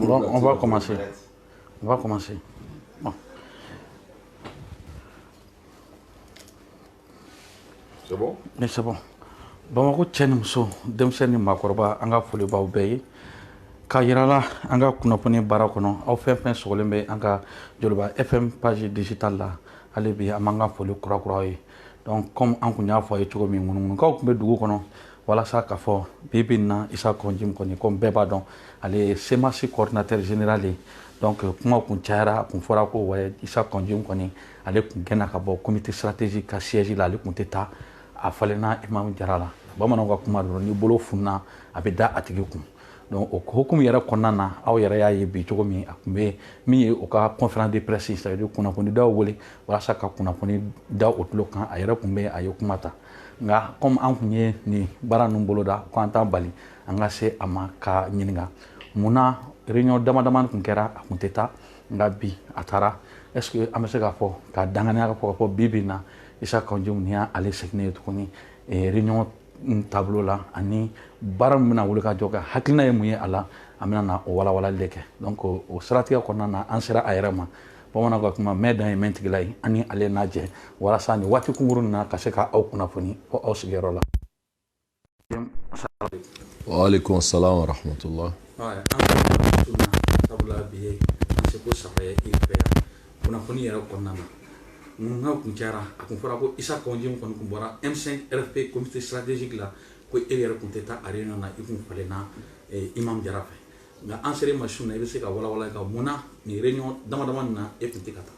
Bon, on va commencer. On va commencer. Bon. C'est bon? Mais c'est bon. Bamako cɛ ni muso denmisɛn ni maakɔrɔba an ka foli b'aw bɛɛ ye k'a yira la an ka kunnafoni baara kɔnɔ aw fɛn fɛn sɔgɔlen bɛ an ka Joliba FM page digital la hali bi an b'an ka foli kurakuraw ye donc comme an kun y'a fɔ a ye cogo min ŋunuŋunukaw tun bɛ dugu kɔnɔ walasa k'a fɔ bi in na Isa Kɔnjim kɔni comme bɛɛ b'a dɔn ale ye CEMAC coordinateur général ye donc kuma kun cayara a kun fɔra ko ouais Isa Kɔnjim kɔni ale kun gɛnna ka bɔ comité stratégique ka siège la ale kun tɛ taa a falenna Imam Jara la bamananw ka kuma dɔrɔn ni bolo funna a bɛ da a tigi kun donc o hukumu yɛrɛ kɔnɔna na aw yɛrɛ y'a ye bi cogo min a kun bɛ min ye o ka conférence de presse c'est à dire kunnafoni daw wele walasa ka kunnafoni da o tulo kan a yɛrɛ kun bɛ a ye kuma ta nka comme an kun ye nin baara ninnu boloda ko an t'an bali an ka se a ma ka ɲininka munna réunion dama dama kun kɛra a kun tɛ taa nka bi a taara est ce que an bɛ se k'a fɔ ka danganiya ka fɔ bi in na Isa Kɔnjim ni y'ale seginnen ye tuguni réunion tableau la ani baara min bɛna wuli ka jɔ kɛ hakilina ye mun ye a la an bɛna na o walawalali de kɛ donc o siratigɛ kɔnɔna na an sera a yɛrɛ ma bamananw ka kuma mɛn dan ye mɛn tigila ye ani ale n'a jɛ walasa nin waati kunkurunnin na ka se ka aw kunnafoni fɔ aw sigiyɔrɔ la. Waalaikum salam wa rahmatullah. An ka sabula bi ye an se ko saba ye i fɛ yan kunnafoni yɛrɛ kɔnɔna na ŋunuŋaw kun cayara a kun fɔra ko Isa Kɔnjim kɔni kun bɔra M5 RFP comité stratégique la ko e yɛrɛ kun tɛ taa a réunion na i kun falenna Imam Jara fɛ nka an sera ma su na i bɛ se ka walawala ka mun na nin réunion dama dama nin na e kun tɛ ka taa.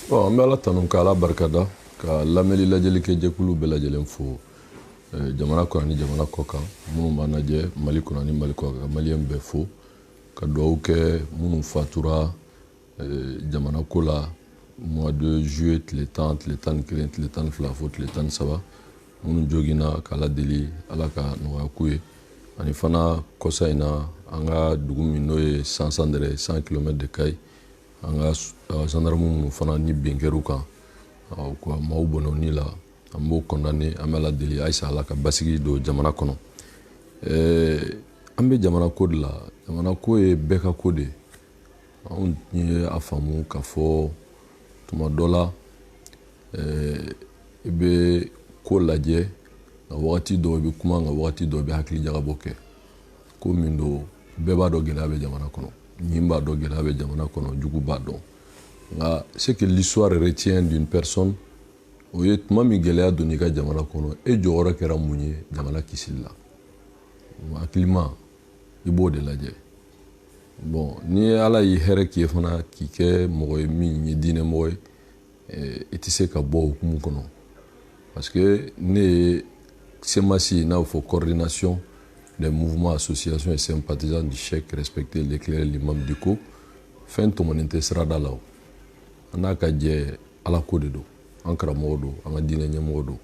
Bon an bɛ Ala tanu ka Ala barikada ka lamɛnni lajɛlikɛ jɛkulu bɛɛ lajɛlen fo jamana kɔnɔ ni jamana kɔ kan minnu b'an lajɛ Mali kɔnɔ ni Mali kɔ kan ka maliyɛn bɛɛ fo ka dugawu kɛ minnu fatura jamana ko la mois de juillet tile 10 tile 11 tile 12 fo tile 13 minnu joginna k'Ala deli Ala ka nɔgɔya k'u ye ani fana kɔsa in na an ka dugu min n'o ye Sansandɛrɛ 100 km de Kayi an ka gendarme minnu fana ni bin kɛr'u kan ko maaw bɔnɛ o ni la an b'o condamné an bɛ Ala deli ayisa Ala ka basigi don jamana kɔnɔ an bɛ jamana ko de la jamana ko ye bɛɛ ka ko de ye anw ye a faamu k'a fɔ tuma dɔ la i bɛ ko lajɛ nka wagati dɔw i bɛ kuma nka wagati dɔw i bɛ hakili jagabɔ kɛ ko min don bɛɛ b'a dɔn gɛlɛya bɛ jamana kɔnɔ ɲin b'a dɔn gɛlɛya bɛ jamana kɔnɔ jugu b'a dɔn nka ce que l'histoire retient d'une personne o ye tuma min gɛlɛya donna i ka jamana kɔnɔ e jɔyɔrɔ kɛra mun ye jamana kisili la hakilima i b'o de lajɛ bon ni Ala y'i hɛrɛ k'i ye fana k'i kɛ mɔgɔ ye min ye diinɛ mɔgɔ ye i tɛ se ka bɔ o hukumu kɔnɔ parce que ne ye CEMAC n'a fɔ coordination des mouvements associations et sympathisants du Cheikh respecté l'éclairé l'imam Diko fɛn tɔmɔnen tɛ sirada la o an n'a ka jɛ Ala ko de don an karamɔgɔ don an ka diinɛ ɲɛmɔgɔ don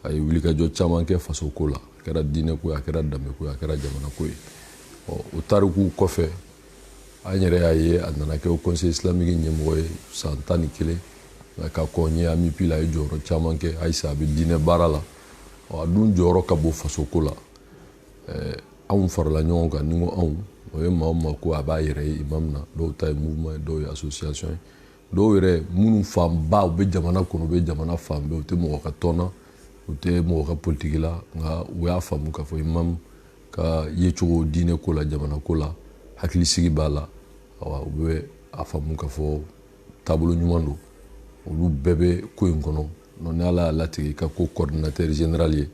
a ye wulikajɔ caman kɛ faso ko la a kɛra diinɛ ko ye a kɛra danbe ko ye a kɛra jamana ko ye o tarikuw kɔfɛ an yɛrɛ y'a ye a nana kɛ o conseil islamique ɲɛmɔgɔ ye san 11 nka ka kɔn ɲɛ AMIP la a ye jɔyɔrɔ caman kɛ ayisa a bɛ diinɛ baara la a dun jɔyɔrɔ ka bon faso ko la anw farala ɲɔgɔn kan ni ko anw o ye maa o maa ko a b'a yɛrɛ ye imam na dɔw ta ye mouvement ye dɔw ye association ye dɔw yɛrɛ minnu fanba u bɛ jamana kɔnɔ u bɛ jamana fan bɛɛ u tɛ mɔgɔ ka tɔn na u tɛ mɔgɔ ka politiki la nka u y'a faamu k'a fɔ imam ka yecogo diinɛ ko la jamana ko la hakilisigi b'a la u bɛ a faamu k'a fɔ taabolo ɲuman don olu bɛɛ bɛ ko in kɔnɔ ni Ala y'a latigɛ i ka ko coordinateur général ye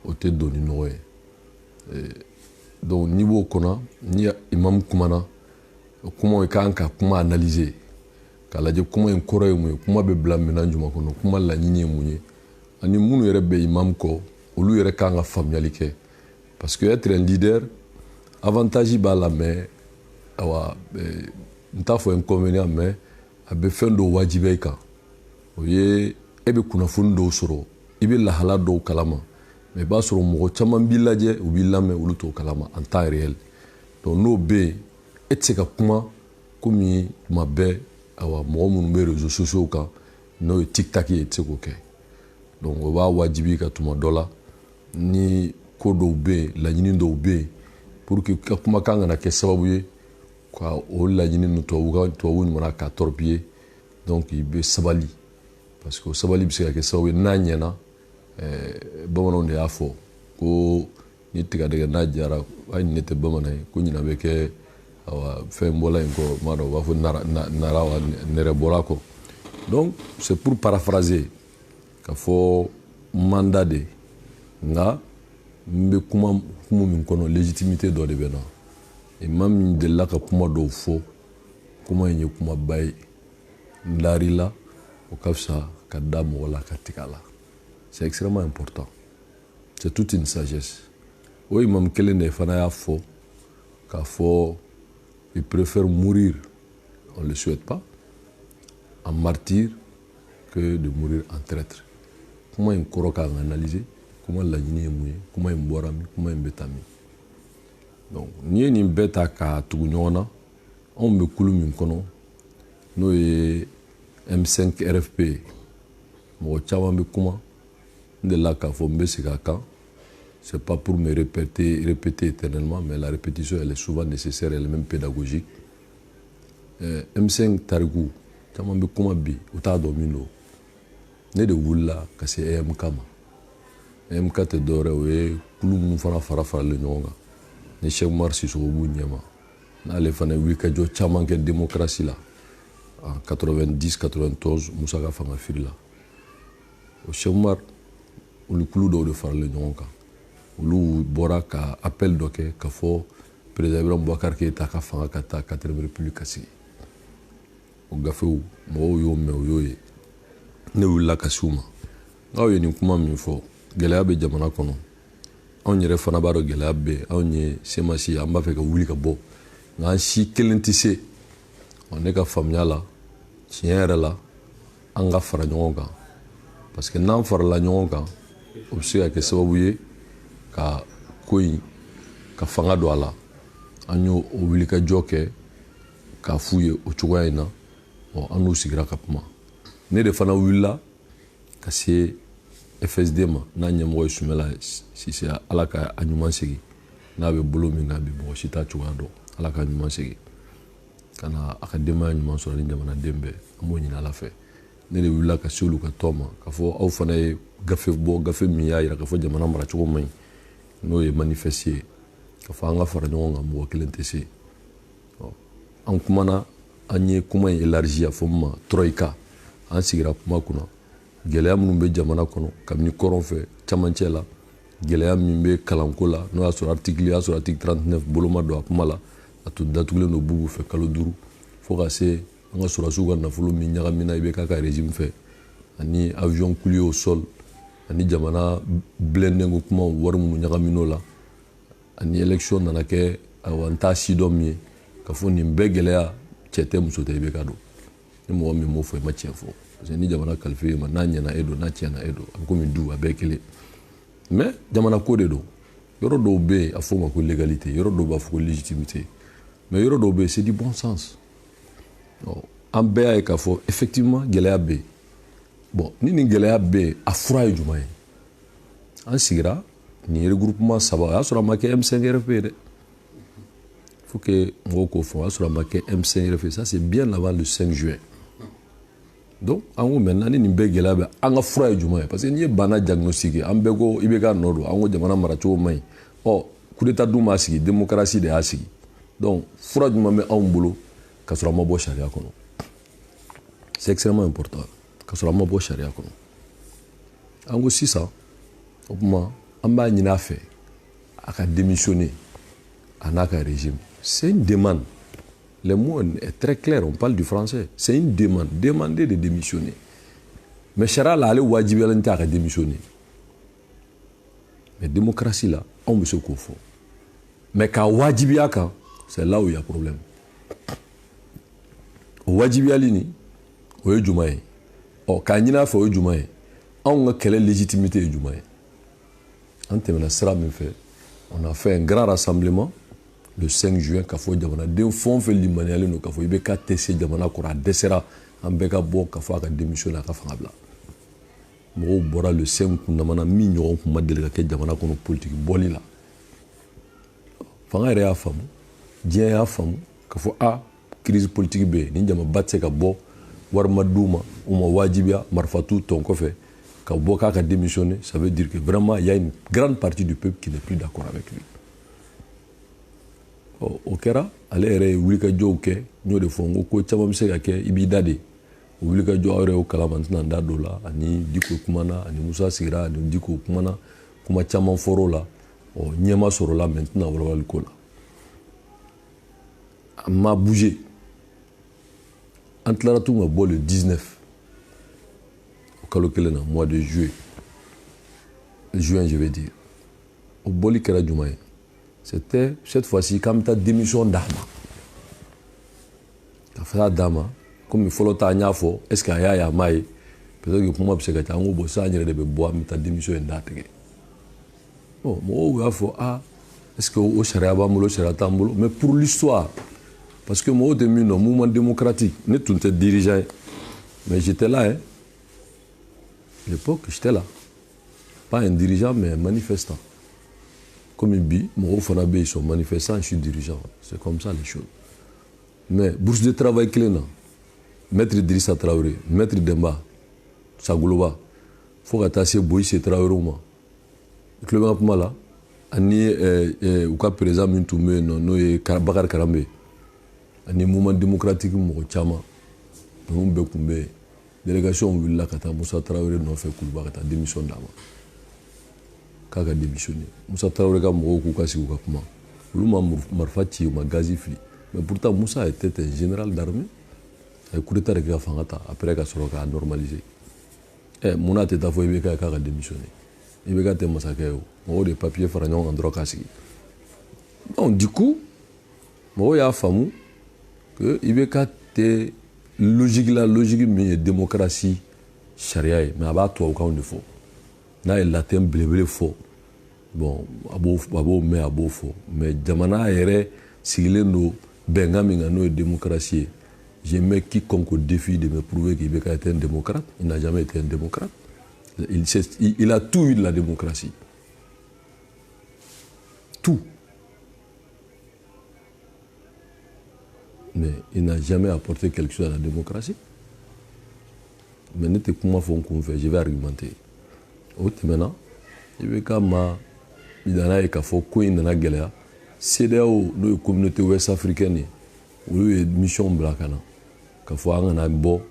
o tɛ don ni nɔgɔ ye donc n'i b'o kɔnɔ ni imam kumana kuma i kan ka kuma analyser k'a lajɛ kuma in kɔrɔ ye mun ye kuma bɛ bila minɛn jumɛn kɔnɔ kuma laɲini ye mun ye ani minnu yɛrɛ bɛ imam kɔ olu yɛrɛ kan ka faamuyali kɛ parce que être un leader avantage b'a la mais awa n t'a fɔ inconvénient mais a bɛ fɛn dɔw wajibiya i kan o ye e bɛ kunnafoni dɔw sɔrɔ i bɛ lahala dɔw kalama mais i b'a sɔrɔ mɔgɔ caman b'i lajɛ u b'i lamɛn olu t'o kalama en temps réel donc n'o bɛ yen e tɛ se ka kuma komi tuma bɛɛ awa mɔgɔ minnu bɛ réseaux sociaux kan n'o ye TikTok ye i tɛ se k'o kɛ donc o b'a wajibi ka tuma dɔ la ni ko dɔw bɛ yen laɲini dɔw bɛ yen pour que ka kumakan kana kɛ sababu ye ka o laɲini nu tubabu ɲuman k'a torpiller donc i bɛ sabali parce que o sabali bɛ se ka kɛ sababu ye n'a ɲɛna bamananw de y'a fɔ ko ni tigadɛgɛ n'a jara hali ni ne tɛ bamanan ye ko ɲina bɛ kɛ fɛn bɔla in kɔ m'a dɔn u b'a fɔ nara wa nɛrɛ bɔla kɔ donc c'est pour paraphraser k'a fɔ mandat de nga n bɛ kuma min kɔnɔ légitimité dɔ de bɛ na et maa min delila ka kuma dɔw fɔ kuma in ye kumaba ye n darila o ka fisa ka da mɔgɔ la ka tigɛ a la c'est extrêmement important c'est toute une sagesse o imam kelen de fana y'a fɔ k'a fɔ il préfère mourir on ne le souhaite pas en martyr que de mourir en traître kuma in kɔrɔ k'an analyser kuma laɲini ye mun ye kuma in bɔra min kuma in bɛ taa min donc n'i ye nin bɛɛ ta k'a tugu ɲɔgɔn na anw bɛ kulu min kɔnɔ n'o ye M5 RFP ye mɔgɔ caman bɛ kuma n delila k'a fɔ n bɛ segin a kan c'est pas pour me répéter éternellement mais la répétition elle est souvent nécessaire elle est même pédagogique M5 tariku caman bɛ kuma bi u t'a dɔn min don ne de wulila ka se EMK ma EMK tɛ dɔwɛrɛ o ye kulu minnu fana faralen ɲɔgɔn kan ni Cheikh Oumar Sissoko b'u ɲɛma n'ale fana wuli ka jɔ caman kɛ démocratie la en 90-94 Musa ka fanga firi la o Cheikh Oumar olu kulu dɔw de faralen ɲɔgɔn kan olu bɔra ka appel dɔ kɛ ka fɔ président Ibrahim Boubacar Keïta ka fanga ka taa 4ème république ka sigi o gafew mɔgɔw y'o mɛn o y'o ye ne wulila ka s'u ma n'aw ye nin kuma min fɔ gɛlɛya bɛ jamana kɔnɔ anw yɛrɛ fana b'a dɔn gɛlɛya bɛ anw ye semasi an b'a fɛ ka wuli ka bɔ nka an si kelen tɛ se ne ka faamuya la tiɲɛ yɛrɛ la an ka fara ɲɔgɔn kan parce que n'an farala ɲɔgɔn kan o bɛ se ka kɛ sababu ye ka ko in ka fanga don a la an y'o wulikajɔ kɛ k'a f'u ye o cogoya in na an n'u sigira ka kuma ne de fana wulila ka se FSD ma n'a ɲɛmɔgɔ ye Sumala Sise ala ka a ɲuman segi n'a bɛ bolo min kan bi mɔgɔ si t'a cogoya dɔn ala ka ɲuman segi ka na a ka denbaya ɲuman sɔrɔ ni jamanaden bɛɛ an b'o ɲini ala fɛ ne de wulila ka se olu ka tɔn ma k'a fɔ aw fana ye gafe bɔ gafe min y'a jira k'a fɔ jamana maracogo man ɲi n'o ye manifeste ye k'a fɔ an ka fara ɲɔgɔn kan mɔgɔ kelen tɛ se an kumana an ye kuma in élargi a fɔ min ma troïka an sigira kuma kunna gɛlɛya minnu bɛ jamana kɔnɔ kabini kɔrɔn fɛ camancɛ la gɛlɛya min bɛ kalanko la n'o y'a sɔrɔ article 39 boloma don a kuma la a tun datugulen don bugu fɛ kalo 5 fo ka se an ka sɔrɔsiw ka nafolo min ɲagamina IBK ka régime fɛ ani avion coulé au sol ani jamana blindé ko kuma wari minnu ɲagamin'o la ani élection nana kɛ n t'a si dɔn min ye ka fɔ nin bɛɛ gɛlɛya cɛ tɛ muso tɛ IBK don ni mɔgɔ min m'o fɔ i ma tiɲɛ fɔ parce que ni jamana kalifa i ma n'a ɲɛna e don n'a tiɲɛna e don a bɛ komi du a bɛɛ kelen mais jamana ko de don yɔrɔ dɔw bɛ yen a fɔ o ma ko légalité yɔrɔ dɔw b'a fɔ ko légitimité mais yɔrɔ dɔw bɛ yen c'est du bon sens an bɛɛ y'a ye k'a fɔ effectivement gɛlɛya bɛ yen bon ni nin gɛlɛya bɛ yen a fura ye jumɛn ye an sigira nin regroupement 3 o y'a sɔrɔ a ma kɛ M5 RFP ye dɛ faut que mɔgɔw k'o fɔ o y'a sɔrɔ a ma kɛ M5 RFP ça c'est bien avant le 5 juin donc an ko maintenant ni nin bɛɛ gɛlɛya bɛ an ka fura ye jumɛn ye parce que n'i ye bana diagnostic an bɛɛ ko IBK nɔ don an ko jamana maracogo man ɲi coup d'état dun m'a sigi démocratie de y'a sigi donc fura jumɛn bɛ anw bolo ka sɔrɔ an ma bɔ sariya kɔnɔ c'est extrêmement important ka sɔrɔ an ma bɔ sariya kɔnɔ an ko sisan o tuma an b'a ɲini a fɛ a ka démissionner a n'a ka régime c'est une demande. Le mot est très clair, on parle du français. C'est une demande, demander de démissionner. Mais Chara là, elle est wajibiyalen tɛ a ka démissionner. Mais démocratie là, on bɛ se k'o fɔ. Mais k'a wajibiya kan, c'est là où il y a problème. O wajibiyali ni, o ye jumɛn ye? K'a ɲini a fɛ o ye jumɛn ye? Anw ka kɛlɛ légitimité ye jumɛn ye? An tɛmɛna sira min fɛ, on a fait un grand rassemblement le 5 juin k'a fɔ jamanaden fɛn o fɛn limaniyalen don k'a fɔ IBK tɛ se jamana kɔrɔ a dɛsɛra an bɛɛ ka bɔ k'a fɔ a ka démissionner a ka fanga bila mɔgɔw bɔra le 5 kundamana min ɲɔgɔn tun ma deli ka kɛ jamana kɔnɔ politique bɔli la fanga yɛrɛ y'a faamu diɲɛ y'a faamu k'a fɔ crise politique bɛ yen ni jamaba tɛ se ka bɔ wari ma d'u ma u ma wajibiya marifa t'u tɔn kɔfɛ ka bɔ k'a ka démissionner ça veut dire que vraiment il y a une grande partie du peuple qui n'est plus d'accord avec lui o kɛra ale yɛrɛ ye wulikajɔw kɛ n y'o de fɔ n ko caman bɛ se ka kɛ i b'i da de o wulikajɔ aw yɛrɛ y'o kalama n tɛna n da don o la ani Diko kumana ani Musa sigira ani Diko kumana kuma caman fɔr'o la ɲɛma sɔrɔla mais n tɛna walawali ko la a ma bougé an tilara tun ka bɔ le 19 o kalo kelen na mois de juin je vais dire o bɔli kɛra juma ye c'était cette fois-ci k'an bɛ taa démission d'a ma ka fɛ d'a ma komi fɔlɔ ta an y'a fɔ est ce que a y'a ye a m'a ye peut-être que kuma bɛ se ka ca an ko bon sisan an yɛrɛ de bɛ bɔ an bɛ taa démission in d'a tigɛ mɔgɔw y'a fɔ est ce que o sariya b'an bolo sariya t'an bolo mais pour l'histoire parce que moi, au mouvement démocratique, je n'étais pas dirigeant, mais j'étais là. À l'époque, j'étais là. Pas un dirigeant, mais un manifestant. Comme il dit, moi, ils sont manifestants, je suis dirigeant. C'est comme ça les choses. Mais bourse de travail clé, maître Idrissa Traoré, maître Demba, Sagoulouba, il faut que tu aies Traoré. Le gouvernement là, ou cas président Mintoumé, non, Bakar Karambe. Ani mouvement démocratique mɔgɔ caman ninnu bɛɛ tun bɛ yen délégation wulila ka taa Musa Traoré nɔfɛ Kuluba ka taa démission d'a ma k'a ka démissionner Musa Traoré ka mɔgɔw k'u ka sigi u ka kuma olu ma marifa ci u ma gazi fili mais pourtant Musa était un général d'armée a ye coup d'état de kɛ ka fanga ta après ka sɔrɔ k'a normaliser mun n'a tɛ taa fɔ IBK k'a ka démissionner IBK tɛ masakɛ ye o mɔgɔw de papier fara ɲɔgɔn kan dɔrɔn k'a sigi donc du coup mɔgɔw y'a faamu que IBK tɛ logique min ye démocratie sariya ye mais a b'a tubabukanw de fɔ n'a ye latin belebele fɔ bon a b'o mɛn a b'o fɔ mais jamana yɛrɛ sigilen don bɛnkan min kan n'o ye démocratie ye je mets quiconque au défi de me prouver que IBK était un démocrate il n'a jamais été un démocrate il a tout eu de la démocratie tout. Mais il n'a jamais apporté quelque chose à la démocratie. Mais n'était comment faut qu'on fait, je vais argumenter. Maintenant, il veut qu'à ma il en a et qu'à faut qu'il n'en a galère. C'est là où la communauté ouest africaine où il y a une mission blacana. Qu'à faut en a bon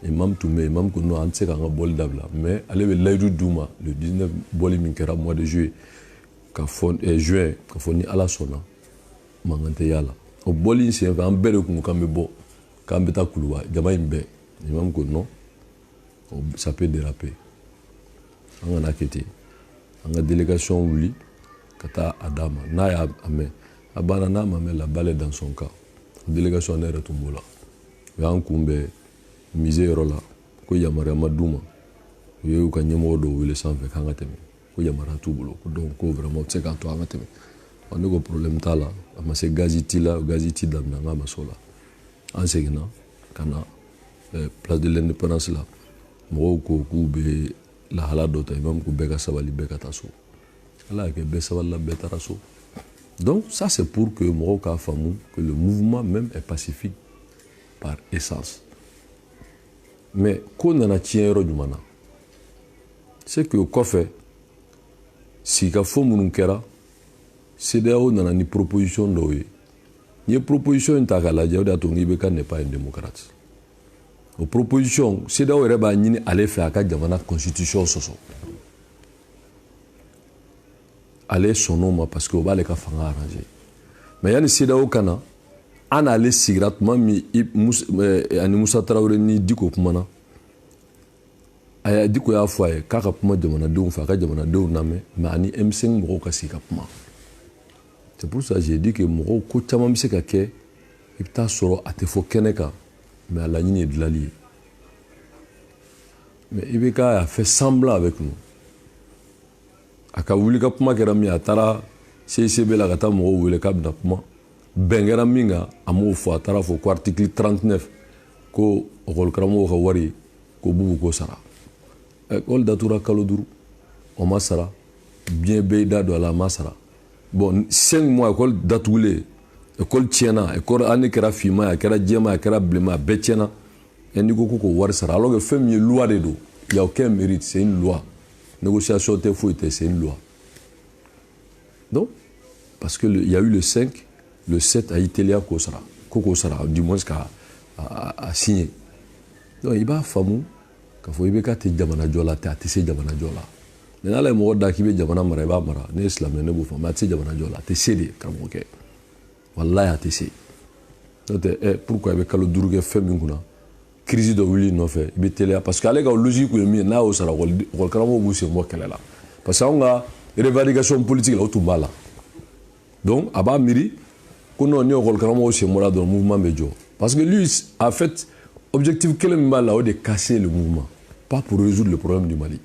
et même tout mais même que nous on sait qu'on a bol d'abla. Mais allez le Laïdou Douma le 19 bol minkera mois de juillet qu'à faut juin qu'à faut ni à la sona mangante yala. O boli c'est un bel coup quand me bo quand me ta Kuluba jama imbe ni même que non ça peut déraper on a quitté on a délégation wuli kata adama na ya ame abana na mame la balle dans son cas délégation ne retumbola ya nkumbe mise rola ko yamara maduma yo ka nyemo do wile sanfe kanga teme ko yamara tubulo donc ko vraiment c'est quand toi teme on a un problème là mais c'est gaziti là gaziti d'amnanga masola en segna kana place de l'indépendance là mo ko be la hala dota imam ko beka sabali beka taso ala ke be sabala betaraso donc ça c'est pour que mo ka famu que le mouvement même est pacifique par essence mais ko nana tiero dumana c'est que ko fait si ka fo munun kera CEDEAO nana ni proposition dɔw ye ni proposition ta k'a lajɛ o de y'a to IBK n'est pas un démocrate o proposition CEDEAO yɛrɛ b'a ɲini ale fɛ a ka jamana constitution sɔsɔ ale sɔnn'o ma parce que o b'ale ka fanga arranger mais yanni CEDEAO ka na an n'ale sigira tuma min ani Musa Traoré ni Diko kumana Diko y'a fɔ a ye k'a ka kuma jamanadenw fɛ a ka jamanadenw lamɛn mais ani M5 mɔgɔw ka sigi ka kuma. C'est pour ça que j'ai dit que mɔgɔw ko caman bɛ se ka kɛ i bɛ taa sɔrɔ a tɛ fɔ kɛnɛ kan mais a laɲini ye dilanli ye mais IBK a fait semblant avec nous a ka wuli ka kuma kɛra min a taara CICB la ka taa mɔgɔw wele k'a bɛna kuma bɛn kɛra min kan a m'o fɔ a taara fɔ ko article 39 ko ɔkɔlikaramɔgɔw ka wari ko bubu ko sara école datugura kalo 5 o ma sara bien bɛɛ y'i da don a la a ma sara bon 5 mois école datugulen école tiɲɛna école hali kɛra finman a kɛra jɛma a kɛra bilenman a bɛɛ tiɲɛna et n'i ko ko wari sara alors que fɛn min ye loi de don il y a aucun mérite c'est une loi négociation tɛ foyi tɛ c'est une loi donc parce que il y a eu le 5 le 7 a y'i teliya k'o sara du moins k'a signé donc i b'a faamu k'a fɔ i bɛ k'a tɛ jamana jɔ la a tɛ se jamana jɔ la mais n'ala ye mɔgɔ da k'i bɛ jamana mara i b'a mara ne ye silamɛ ne b'o fɔ mais a tɛ se jamana jɔ la a tɛ se de karamɔgɔkɛ wallahi a tɛ se n'o tɛ pourquoi i bɛ kalo 5 kɛ fɛn min kunna crise dɔ wuli nɔfɛ i bɛ teliya parce que ale ka logique ye min ye n'a y'o sara école karamɔgɔw b'u sen bɔ kɛlɛ la parce que anw ka revendication politique la o tun b'a la donc a b'a miiri ko non ni école karamɔgɔw sen bɔra dɔrɔn mouvement bɛ jɔ parce que lui en fait objectif kelen min b'a la o de casser le mouvement pas pour résoudre le problème du Mali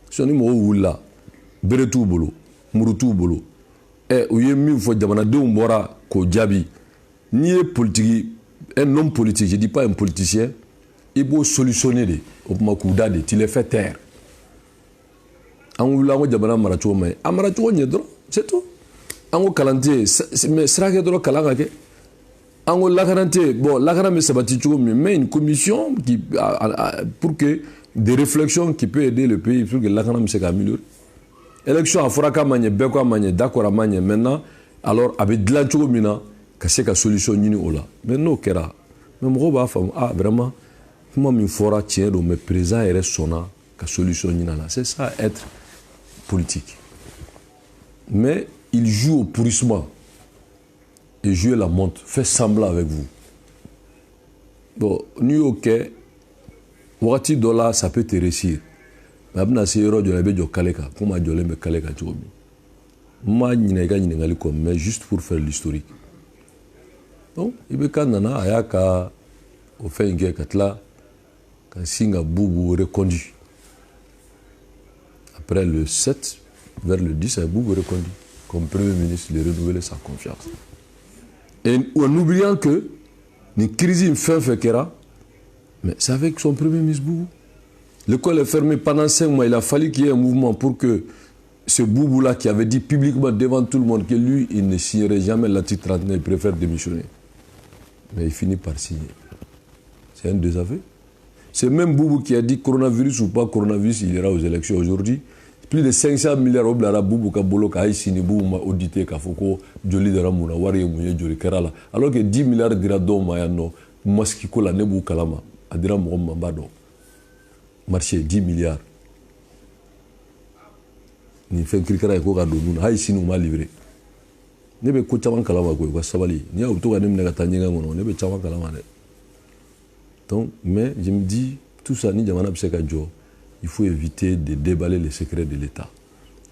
sinon ni mɔgɔw wulila bere t'u bolo muru t'u bolo u ye min fɔ jamanadenw bɔra k'o jaabi n'i ye politique un homme politique je dis pas un politicien il b'o solutionner de o tuma k'u da de tu les fais taire an wulila an ko jamana maracogo ma ɲi a maracogo ɲɛ dɔrɔn c'est tout an ko kalan tɛ yen mais sira kɛ dɔrɔn kalan ka kɛ an ko lakana tɛ yen bon lakana bɛ sabati cogo min mais une commission qui pour que des réflexions qui peut aider le pays pour que lakana bɛ se ka améliorer élection a fɔra k'a ma ɲɛ bɛɛ ko a ma ɲɛ d'accord a ma ɲɛ maintenant alors a bɛ dilan cogo min na ka se ka solution ɲini o la mais n'o kɛra mais mɔgɔw b'a faamu vraiment kuma min fɔra tiɲɛ don mais président yɛrɛ sɔnna ka solution ɲini a la c'est ça être politique mais il joue au pourrissement et jouer la montre fait semblant avec vous bon n'i y'o kɛ wagati dɔ la ça peut te réussir mais a bɛna se yɔrɔ dɔ la i bɛ jɔ kale kan komi a jɔlen bɛ kale kan cogo min n m'a ɲinɛ i ka ɲininkali kɔ mais juste pour faire l'historique donc IBK nana a y'a ka o fɛn in kɛ ka tila ka sin ka Boubou reconduit après le 7 vers le 10 a ye Boubou reconduit comme premier ministre il a renouvelé sa confiance et en oubliant que ni crise in fɛn fɛn kɛra mais c'est avec son premier ministre Boubou. L'école est fermée pendant 5 mois. Il a fallu qu'il y ait un mouvement pour que ce Boubou-là qui avait dit publiquement devant tout le monde que lui, il ne signerait jamais l'article 39, il préfère démissionner. Mais il finit par signer. C'est un désaveu. C'est même Boubou qui a dit coronavirus ou pas coronavirus, il ira aux élections aujourd'hui. Plus de 500 milliards au Blara Boubou Kabolo qui a signé Boubou m'a audité Kafoko, Joli de Ramouna, Wari Mouye, Joli Kerala. Alors que 10 milliards dira don Mayano, Maskiko la Nebou Kalama, Adira Moum Mambado. Marché 10 milliards. Ni fait krikara ko ga do nun hay sinu ma livré. Ne be ko chaman kalama ko sabali. Ni a to ga nem ne ga tanyanga ngono ne be chaman kalama de. Donc mais je me dis tout ça ni jamana be se ka jo. Il faut éviter de déballer les secrets de l'État.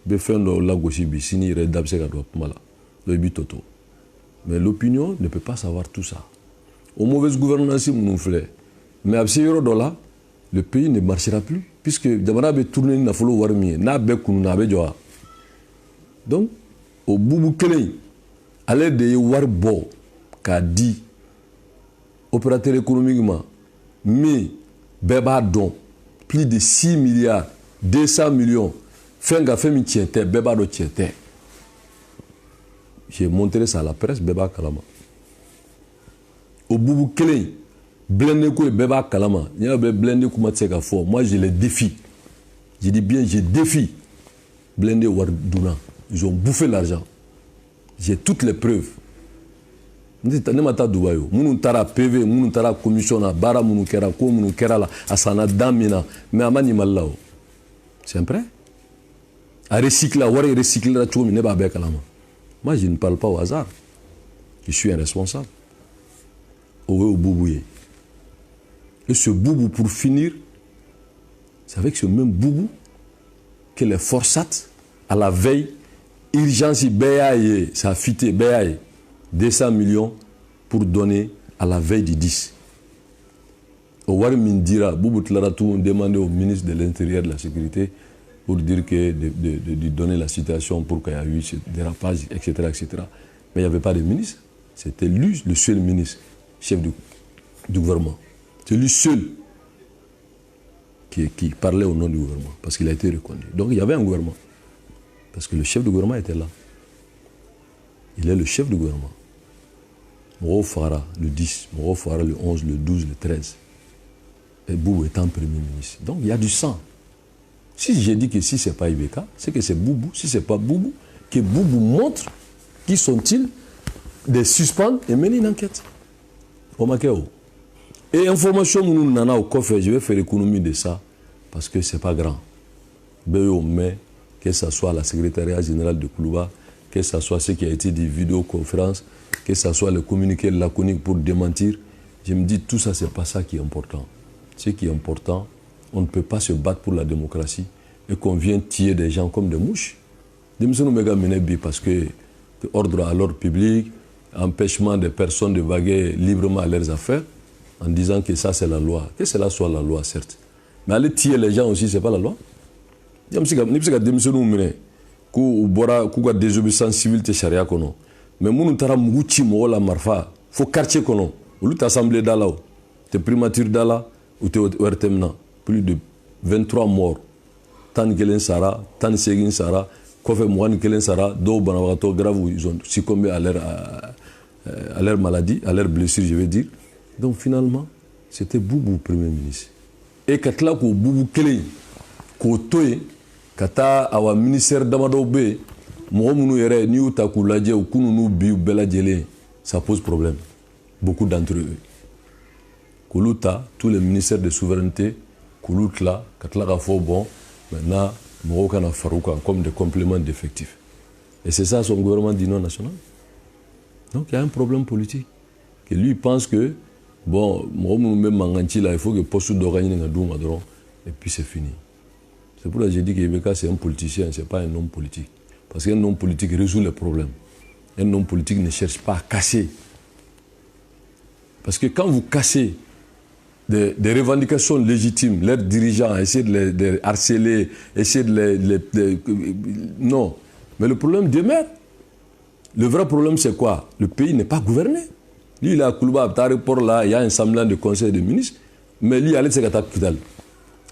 Be fendo la gosi bi sini re dab se ka do mala. Le but toto. Mais l'opinion ne peut pas savoir tout ça. Au mauvaise gouvernance nous fait. Mais à ce là le pays ne marchera plus, puisque Djamana avait tourné na folo warmi, na be kunu na be joa. Donc, au Boubou Kele, à l'aide de Warbo, qu'a dit, opérateur économiquement, mais Beba don, plus de 6 milliards, 200 millions, Fenga Femi tiente, Beba do tiente. J'ai montré ça à la presse, Beba Kalama. Au Boubou Kele, blindé ko beba kalama il y a blindé kuma tseka fort moi je les défie je dis bien je défie blindé warduna ils ont bouffé l'argent j'ai toutes les preuves ndita ne mata dubayo munu tara PV munu tara commission na bara munu kera ko munu kera la asana damina mais amani mallao c'est vrai à recycler wari recycler la chomi ne ba be kalama moi je ne parle pas au hasard je suis un responsable au boubouye. Et ce Boubou, pour finir, c'est avec ce même Boubou que les Forçats, à la veille, urgence BAE, ça a fité BAE, 200 millions pour donner à la veille du 10. Au Warmindira, Boubou Tlaratou, on demandait au ministre de l'Intérieur et de la Sécurité pour dire que de donner la situation pour qu'il y ait eu ce dérapage, etc., etc. Mais il n'y avait pas de ministre. C'était lui, le seul ministre, chef du gouvernement. C'est lui seul qui parlait au nom du gouvernement, parce qu'il a été reconnu. Donc il y avait un gouvernement, parce que le chef du gouvernement était là. il est le chef du gouvernement. Moro Fara le 10, Moro Fara le 11, le 12, le 13. Et Boubou étant Premier ministre. Donc il y a du sang. Si j'ai dit que si ce n'est pas Ibeka, c'est que c'est Boubou. Si ce n'est pas Boubou, que Boubou montre qui sont-ils de suspendre et mener une enquête. Et information nous nana au coffre, je vais faire l'économie de ça parce que c'est pas grand. Mais que ce soit la secrétariat général de Koulouba, que ce soit ce qui a été des vidéoconférences, que ce soit le communiqué laconique pour démentir, je me dis tout ça c'est pas ça qui est important. Ce qui est important, on ne peut pas se battre pour la démocratie et qu'on vienne tuer des gens comme des mouches. Parce que ordre à l'ordre public, empêchement des personnes de vaguer librement à leurs affaires, en disant que ça c'est la loi. Que cela soit la loi, certes. Mais aller tuer les gens aussi, c'est pas la loi. Il y a des désobéissance civile, charia kono. Mais nous tara muguchi mo la marfa, faut quartier kono. Ou l'assemblée d'Ala, t'es primature d'Ala ou t'es ORTMNA. Plus de 23 morts. Tan Gelen Sara, Tan Segin Sara, Kofe Mouane Gelen Sara, deux banavato graves où ils ont succombé à leur maladie, à leur blessure, je vais dire. Donc finalement, c'était Boubou Premier ministre. Et quand là, Boubou Kele, Kotoye, Kata awa ministère d'Amadobe, Moumounou Yere, Niou Takou Ladje, ou Kounou Biou Bela Djele, ça pose problème. Beaucoup d'entre eux. Koulouta, tous les ministères de souveraineté, Kouloutla, Katla Rafo, bon, maintenant, Morokana Farouka, comme des compléments d'effectifs. Et c'est ça son gouvernement d'union nationale. Donc il y a un problème politique. Que lui pense que, bon, même Manganti, là, il faut que poste d'organiser un doum, et puis c'est fini. C'est pour ça que j'ai dit que Ibeka c'est un politicien, ce n'est pas un homme politique. Parce qu'un homme politique résout les problèmes. Un homme politique ne cherche pas à casser. Parce que quand vous cassez des revendications légitimes, leurs dirigeants, essayez de les harceler, essayez de les... Non. Mais le problème demeure. Le vrai problème, c'est quoi? Le pays n'est pas gouverné. Lui, il est à Koulouba, à l'aéroport, là, il y a un semblant de conseil de ministres, mais lui, il allait à Kital.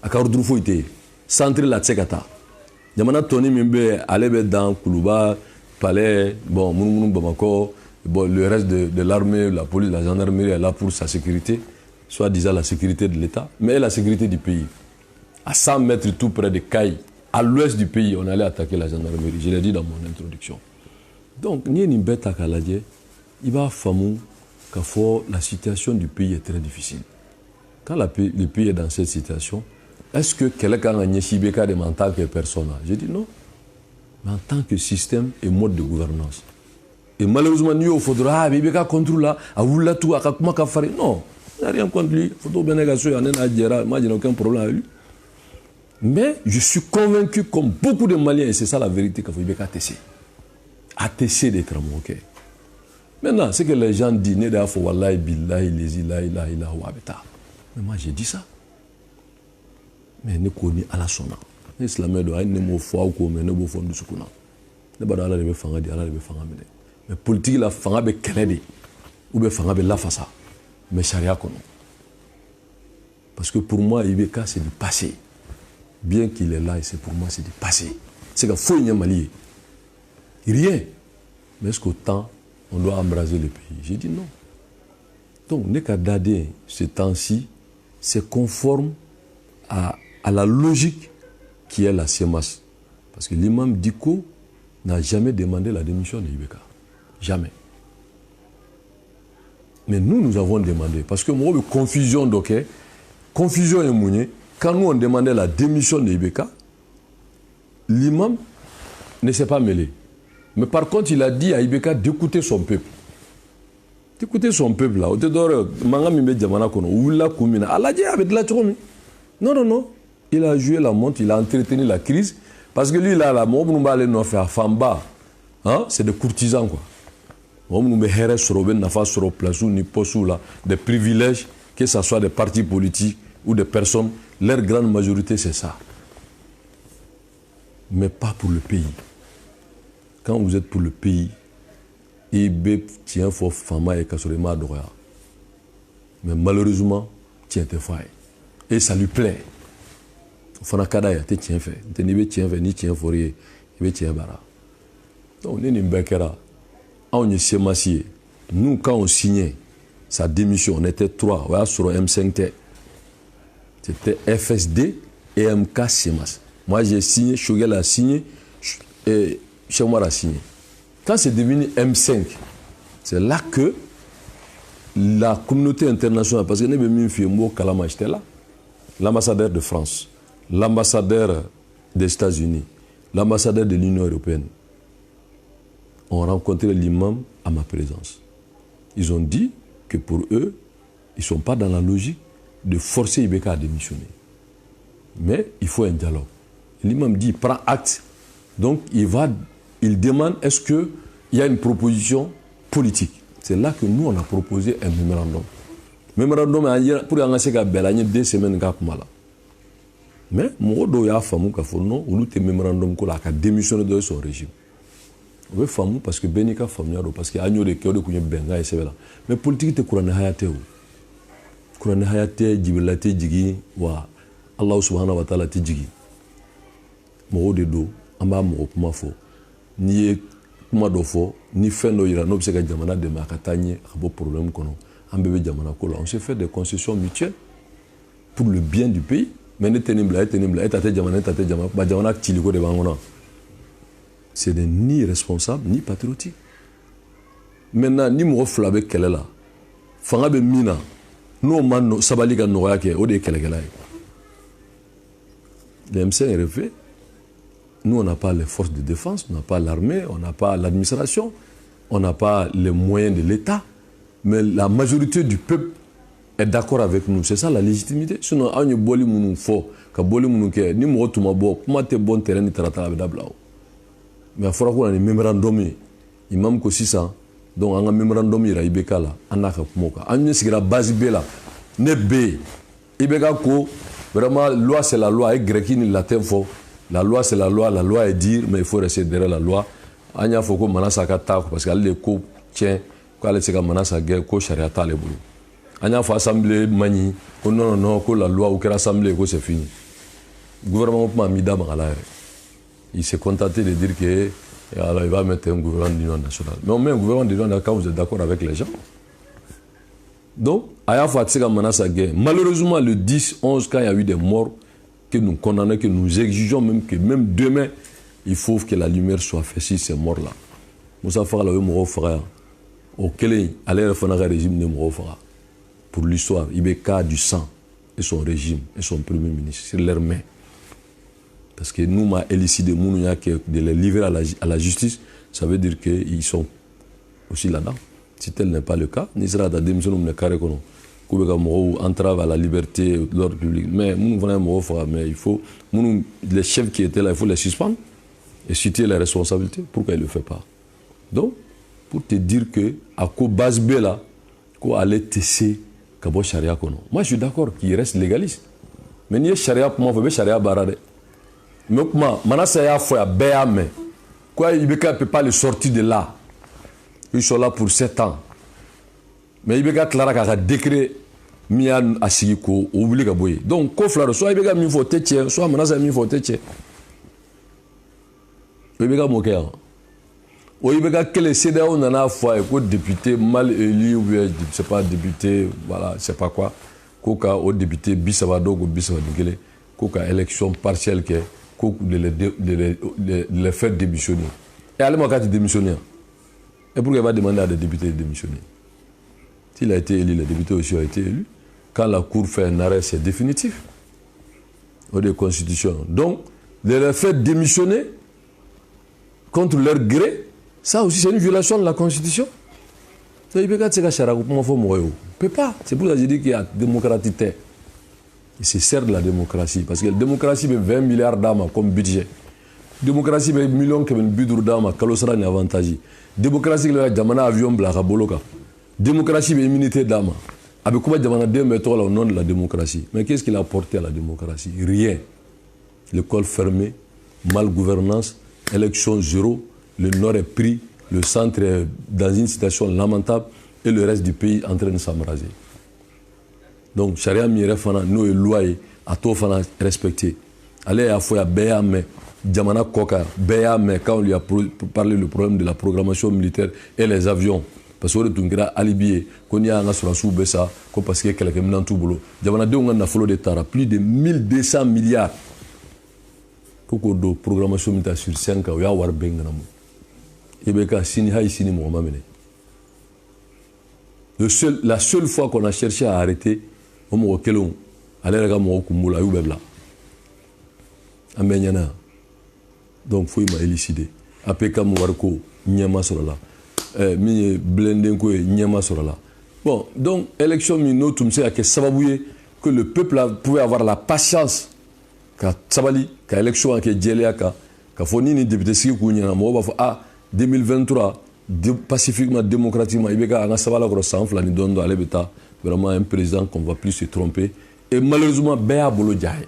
À Karoudroufo, il était centré là, Tsekata. Yamana Tony Mimbe allait dans Koulouba, palais, bon, Mounou Bamako, bon, le reste de l'armée, la police, la gendarmerie est là pour sa sécurité, soit disant la sécurité de l'État, mais la sécurité du pays. À 100 mètres tout près de Kaï, à l'ouest du pays, on allait attaquer la gendarmerie. Je l'ai dit dans mon introduction. Donc, ni une bête à Kaladje, il va falloir que la situation du pays est très difficile. Quand le pays est dans cette situation, est-ce que quelqu'un a Nyeshibeka de en tant que personne? J'ai dit non. Mais en tant que système et mode de gouvernance. Et malheureusement, nous, il faudra, Ibeka contrôle là, à Oula tout, à Kakuma Kafari. Non, il n'y a rien contre lui. Il faut bien négocier, il n'y a moi, je n'ai aucun problème avec lui. Mais je suis convaincu, comme beaucoup de Maliens, et c'est ça la vérité, qu'il faut Ibeka tesser. À tesser d'être ok. Maintenant, ce que les gens disent, Neda faut wallahi billahi lezi la ilaha illa huwa abeta. Mais moi, j'ai dit ça. Mais ne connais à la sona. L'islam doit être ne mo fwa ou mais ne bo fond du sukuna. Ne ba ala be fanga di ala be fanga mede. Mais politique la fanga be kelede ou be fanga be la fasa. Mais charia kono. Parce que pour moi Ibeka c'est du passé. Bien qu'il est là, c'est pour moi c'est du passé. C'est que faut y Mali. Rien. Mais est-ce qu'autant on doit embraser le pays? J'ai dit non. Donc, Nekadade, ce temps-ci, c'est conforme à la logique qui est la CEMAS. Parce que l'imam Diko n'a jamais demandé la démission de Ibeka. Jamais. Mais nous avons demandé. Parce que moi, confusion d'ok, confusion et mounier, quand nous on demandait la démission de Ibeka, l'imam ne s'est pas mêlé. Mais par contre, il a dit à Ibeka d'écouter son peuple. D'écouter son peuple là. Non. Il a joué la montre, il a entretenu la crise. Parce que lui, là, c'est des courtisans, quoi. Des privilèges, que ce soit des partis politiques ou des personnes, leur grande majorité, c'est ça. Mais pas pour le pays. Quand vous êtes pour le pays, IB tient fort Fama et Kassorema Doria. Mais malheureusement, tient tes failles. Et ça lui plaît. Fanakada, tu tiens fait. Tu n'es pas tient fait, ni tient fourier, tu tiens bara. Donc, on est une bekera. on est sémassier. Nous, quand on signait sa démission, on était 3. On a sur M5T. C'était FSD et MK Semas. Moi, j'ai signé, Choguel a signé, et Chemoir a signé. Quand c'est devenu M5, c'est là que la communauté internationale, parce que nous avons fait un Kalama, j'étais là, l'ambassadeur de France, l'ambassadeur des États-Unis, l'ambassadeur de l'Union européenne, ont rencontré l'imam à ma présence. Ils ont dit que pour eux, ils ne sont pas dans la logique de forcer Ibeka à démissionner. Mais il faut un dialogue. L'imam dit, il prend acte. Donc, il demande, est-ce qu'il y a une proposition politique? C'est là que nous, on a proposé un mémorandum. Mémorandum, pour y aller 2 semaines, mais moi, je suis non, on a un mémorandum qui a démissionné de son régime. On famu parce que Benika famia parce que agno de kyo de kunye benga et c'est là. Mais politique te kurane hayate o. Kurane hayate jibilate jigi wa Allah subhanahu wa ta'ala ti jigi. Mo de do amba mo kuma fo. Ni kuma do fo ni fendo ira no biseka jamana de makatanye abo problème kono. Ambebe jamana ko là on s'est fait des concessions mutuelles pour le bien du pays. Mais ne tenibla et tate jamana ba jamana tiliko de bangona. C'est ni responsable, ni patriotique. Maintenant, ni mo flabe kele la. Fanga be mina. No man sabali ka noya ke o de kele kele. Le M5 est refait. Nous, on n'a pas les forces de défense, on n'a pas l'armée, on n'a pas l'administration, on n'a pas les moyens de l'État. Mais la majorité du peuple est d'accord avec nous. C'est ça la légitimité. Sinon, on y boli mounou fo, ka boli mounou ke, ni mo tuma bo, comment te bon terrain ni tarata avec d'ablao. Mais il faudra qu'on ait un mémorandum. Il m'a dit 600. Donc, on a un mémorandum, il y a Ibeka là. On a un base B là. Ne B. Ibeka ko, vraiment, loi c'est la loi. Et grec, il latin fort. La loi c'est la loi est dire, mais il faut rester derrière la loi. On a fait que Manasa Kata, parce qu'elle est co, tiens, quand elle est Manasa guerre, co chariata les boulot. On a fait assemblée mani, non, que la loi ou que l'assemblée, c'est fini. Le gouvernement m'a mis d'abord à l'air. Il s'est contenté de dire que alors, il va mettre un gouvernement d'union nationale. Mais on met un gouvernement d'union nationale quand vous êtes d'accord avec les gens. Donc, malheureusement, le 10-11, quand il y a eu des morts, que nous condamnons, que nous exigeons même que même demain, il faut que la lumière soit faite sur ces morts-là. Moussa Farah, le frère, auquel allait faire un régime de Morofara. Pour l'histoire, il y a du sang et son régime et son premier ministre sur leurs mains. Parce que nous, m'a élucidé, de les livrer à la justice, ça veut dire qu'ils sont aussi là-dedans. Si tel n'est pas le cas, nous serons à la démission de carré qu'on entrave à la liberté de l'ordre public. Mais nous vraiment, mais il faut, les chefs qui étaient là, il faut les suspendre et citer les responsabilités. Pourquoi ils ne le font pas? Donc, pour te dire que à quoi base B là, qu'on allait tester Kabo Sharia kono. Moi, je suis d'accord qu'il reste légaliste. Mais il y a Sharia pour moi, il faut Sharia barade. Mais comment, Manasa fait à Béame. Quoi, Ibeka ne peut pas le sortir de là. Ils sont là pour 7 ans. Mais Ibeka Clara a décret Mian Asigiko, oublie Gaboye. Donc, Koflaro, soit Ibeka mi faut tétier, soit Manasa mi faut tétier. Ibeka Moker. Ou Ibeka quel CDA on en a foi et député mal élu, ou je ne sais pas, député, voilà, je ne sais pas quoi. Koka au député Bissavado ou Bissavadogele, Koka élection partielle qui est. De les faire démissionner. Et allez-moi quand il démissionne. Et pourquoi il va demander à des députés de démissionner? S'il a été élu, les députés aussi ont été élus. Quand la Cour fait un arrêt, c'est définitif. Ou des constitutions. Donc, de les faire démissionner contre leur gré, ça aussi c'est une violation de la Constitution. Il ne peut pas. C'est pour ça que je dis qu'il y a démocratie. Et c'est certes de la démocratie. Parce que la démocratie, c'est 20 milliards d'âmes comme budget. La démocratie, c'est 1 million de budget d'âmes, qui sera un avantage. La démocratie, c'est un avion blanc. La démocratie, c'est une immunité d'âmes. Avec quoi Jamana démettre au nom de la démocratie. Mais qu'est-ce qu'il a apporté à la démocratie? Rien. L'école fermée, mal-gouvernance, élection zéro, le nord est pris, le centre est dans une situation lamentable et le reste du pays en train de s'embraser. Donc, Sharia Mire Fana, nous, et loi, à tout Fana respecté. Allez, à fois, à Béa, mais Djamana Koka, Béa, mais quand on lui a parlé du problème de la programmation militaire et les avions, parce que on a alibi, qu'on y a un sur Bessa, parce que quelqu'un n'a tout boulot. Djamana de on a follow de Tara, plus de 1200 milliards. Koko de programmation militaire sur 5 ans, il y a war benganamo. Et bien, Sini Haï Sini Mohamed. La seule fois qu'on a cherché à arrêter, on a dit qu'on allait regarder Kumula, Youbebla. Amenyana. Donc, il faut élucider. APK Mouarko, Nyama Sorala. Mini Blendenko, Nyama Sorala. Bon, donc, élection, nous, tout le monde sait que le peuple pouvait avoir la patience. Quand Sabali, quand l'élection, quand Djelea, quand Foni, ni député, si vous avez dit, 2023, pacifiquement, démocratiquement, il y a un savala grossant, flani dondo, alebeta, vraiment un président qu'on ne va plus se tromper. Et malheureusement, Béa Bolo Djaye.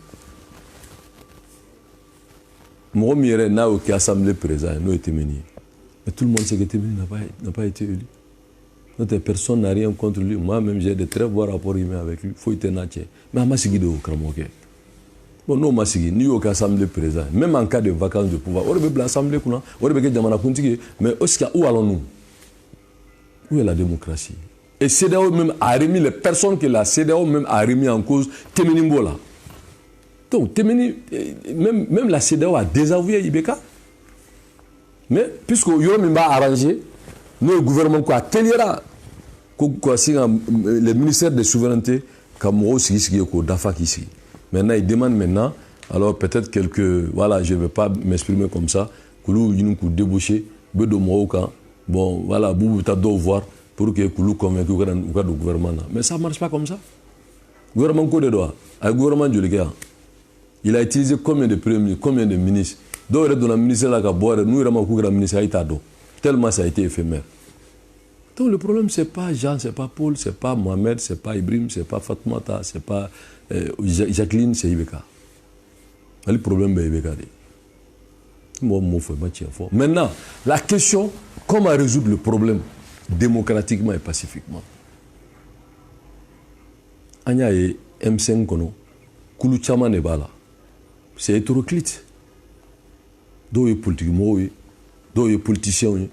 Mon mire n'a aucun assemblée présent, n'a été mené. Mais tout le monde sait que Témeni n'a pas été élu. Notre personne n'a rien contre lui. Moi-même, j'ai de très bons rapports avec lui. Il faut être nature. Mais à Massigui au Kramoké. Bon, non, Massigui, ni aucune assemblée présente. Même en cas de vacances de pouvoir. On peut l'assemblée, on peut Djamana Kuntiki. Mais où allons-nous? Où est la démocratie? Et CEDEAO même a remis les personnes que la CEDEAO même a remis en cause Témeni Mbola. Donc, Témeni, même la CEDEAO a désavoué Ibeka. Mais, puisque Yoram a arrangé, nous, le gouvernement, quoi, Téliera, le ministère de souveraineté, Kamoro, Dafa, ici. Maintenant, il demande maintenant, alors peut-être quelques, voilà, je ne vais pas m'exprimer comme ça, Koulou, il nous débouché, Bedo Mourouka, bon, voilà, Boubou Tado voir, pour que Koulou convaincu au gouvernement. Mais ça ne marche pas comme ça. Le gouvernement Côte d'Ivoire, le gouvernement de l'État, il a utilisé combien de premiers ministres, combien de ministres? D'autres dans la ministère là, nous avons le ministère Haïtado. Tellement ça a été éphémère. Donc le problème, ce n'est pas Jean, ce n'est pas Paul, ce n'est pas Mohamed, ce n'est pas Ibrahim, ce n'est pas Fatmata, ce n'est pas Jacqueline, c'est Ibeka. Le problème, c'est Ibeka. Maintenant, la question, comment résoudre le problème démocratiquement et pacifiquement? Anya et M5 Kono, Koulou Tchama Nebala, c'est hétéroclite. Do ye politique mo ye, do ye politicien ye,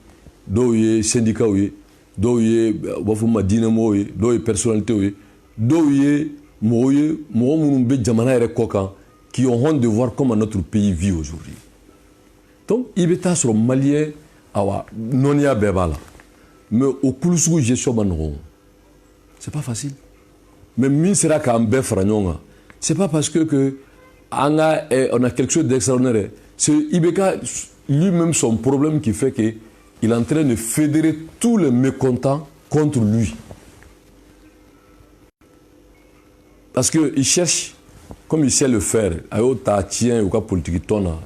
do ye syndicat ye, do ye wafuma dynamo ye, do ye personnalité ye, do ye mo munun be jamana yɛrɛ kɔ kan qui ont honte de voir comment notre pays vit aujourd'hui. Donc il bɛ taa sɔrɔ malien awa nɔniya bɛɛ b'a la, mais au kulu sugu gestion ma nɔgɔn. C'est pas facile. Mais min sera k'an bɛɛ fara ɲɔgɔn kan, c'est pas parce que on a quelque chose d'extraordinaire. C'est Ibeka lui-même son problème qui fait qu'il est en train de fédérer tous les mécontents contre lui. Parce qu'il cherche, comme il sait le faire, à tien ou à politique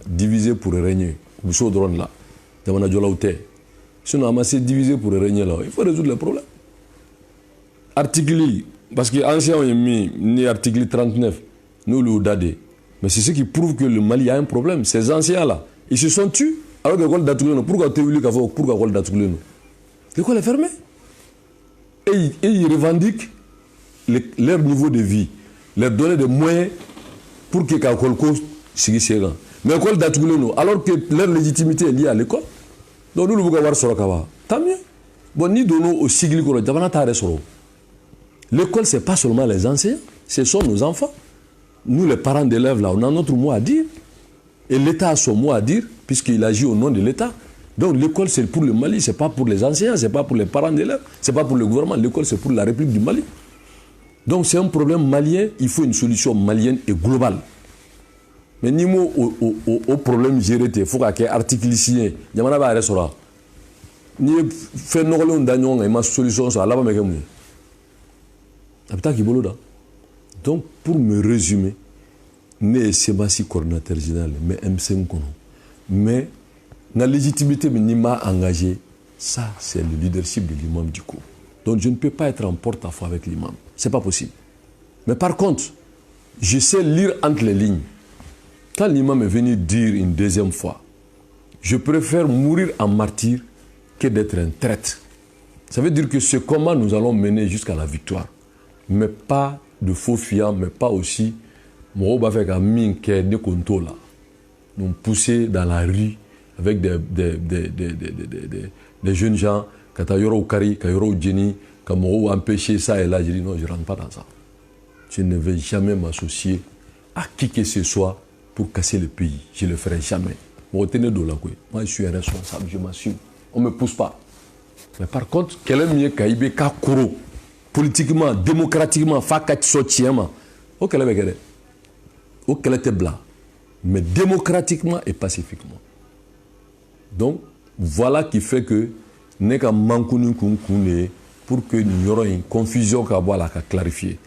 diviser pour régner. Vous savez drone là, dans la sinon on s'est divisé pour régner là. Il faut résoudre le problème. Article, parce que ancien on a mis ni article 39, nous le dadé. Mais c'est ce qui prouve que le Mali a un problème. Ces anciens-là, ils se sont tués. Alors que l'école d'Atouleno, pourquoi tu as eu l'école d'Atouleno? L'école est fermée. Et ils revendiquent leur niveau de vie, leur donner des moyens pour que l'école soit série. Mais l'école d'Atouleno, alors que leur légitimité est liée à l'école, donc nous, nous pouvons avoir Sorokava. Tant mieux. Bon, ni donnons au Sigli Kolo, l'école, ce n'est pas seulement les enseignants, ce sont nos enfants. Nous, les parents d'élèves, là, on a notre mot à dire. Et l'État a son mot à dire, puisqu'il agit au nom de l'État. Donc l'école, c'est pour le Mali, ce n'est pas pour les enseignants, ce n'est pas pour les parents d'élèves, ce n'est pas pour le gouvernement. L'école, c'est pour la République du Mali. Donc c'est un problème malien, il faut une solution malienne et globale. Mais ni mot au problème géré, il faut qu'il y ait article ici. Il y a un restaurant. Ni fait non d'agnon et ma solution, ça là-bas, mais donc, pour me résumer, ne c'est pas si coordinateur général, mais M5 Kono. Mais la légitimité ni m'a engagé, ça c'est le leadership de l'imam du coup. Donc je ne peux pas être en porte-à-faux avec l'imam. Ce n'est pas possible. Mais par contre, je sais lire entre les lignes. Quand l'imam est venu dire une deuxième fois, je préfère mourir en martyr que d'être un traître. Ça veut dire que ce combat nous allons mener jusqu'à la victoire. Mais pas de faux fiants, mais pas aussi Moroba fait un min qui est de conto là. nous pousser dans la rue avec des jeunes gens, quand il y aura au Kari, quand il y aura au Djeni, quand on empêcher ça et là, je dis non, je ne rentre pas dans ça. Je ne vais jamais m'associer à qui que ce soit pour casser le pays. Je ne le ferai jamais. Moi, je suis un responsable, je m'assume. On ne me pousse pas. Mais par contre, quel est mieux qu'Aïbé Kakuro, politiquement, démocratiquement, Fakatsotiema, au Kélé au Kélé blanc, mais démocratiquement et pacifiquement. Donc, voilà qui fait que n'est qu'un mankouni pour que nous aurons une confusion qu'à clarifier.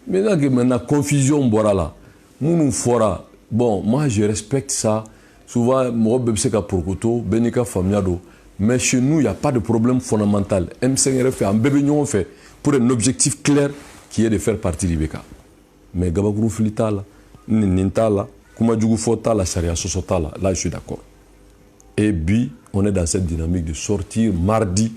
Maintenant, confusion, voilà là. Nous fera. Bon, moi je respecte ça. Souvent, moi, je sais qu'à Prokoto, Benika Famiado. Mais chez nous, il n'y a pas de problème fondamental. M5 fait un bébé fait pour un objectif clair qui est de faire partie de l'IBK. Mais Gabagourou Filitala, Nintala, Kumadjougou Fotala, Saria Sosotala, là je suis d'accord. Et puis, on est dans cette dynamique de sortir mardi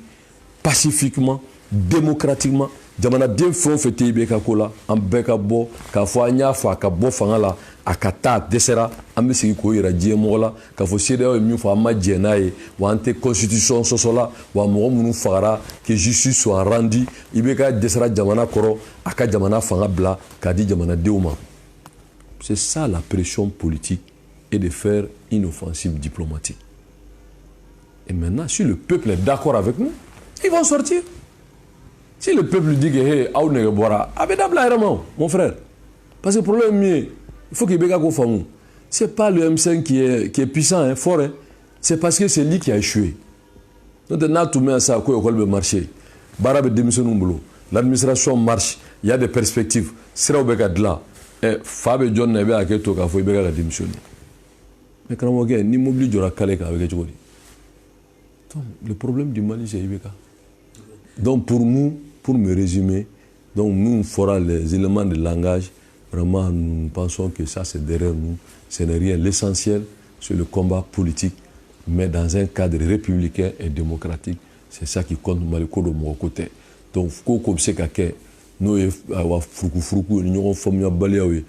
pacifiquement, démocratiquement. Jamana den fɛn o fɛn tɛ IBK ko la an bɛɛ ka bɔ k'a fɔ an y'a fɔ a ka bɔ fanga la a ka taa a dɛsɛra an bɛ segin k'o yira diɲɛmɔgɔ la k'a fɔ CEDEAO ye min fɔ an ma jɛn n'a ye wa an tɛ constitution sɔsɔ la wa mɔgɔ minnu fagara que justice soit rendue IBK dɛsɛra jamana kɔrɔ a ka jamana fanga bila k'a di jamanadenw ma. C'est ça la pression politique et de faire une offensive diplomatique. Et maintenant, si le peuple est d'accord avec nous, ils vont sortir. Si le peuple dit que hey, mon frère, parce que le problème est, il faut qu'il y ait des femmes. Ce n'est pas le M5 qui est puissant, hein, fort, hein. C'est parce que c'est lui qui a échoué. Donc, on a tout mis à ça, quoi, au marché. L'administration marche, il y a des perspectives. Si on a de là, Fabio John Nebe a été démissionné. Mais quand on a dit, ni m'oublie de la calèque avec le problème du Mali, c'est IBK. Donc pour nous, pour me résumer, donc nous on fera les éléments de langage. Vraiment, nous pensons que ça c'est derrière nous. Ce n'est rien. L'essentiel, c'est le combat politique, mais dans un cadre républicain et démocratique. C'est ça qui compte Maliko de mon côté. Donc, comme c'est que nous avons nous avons formé un balai,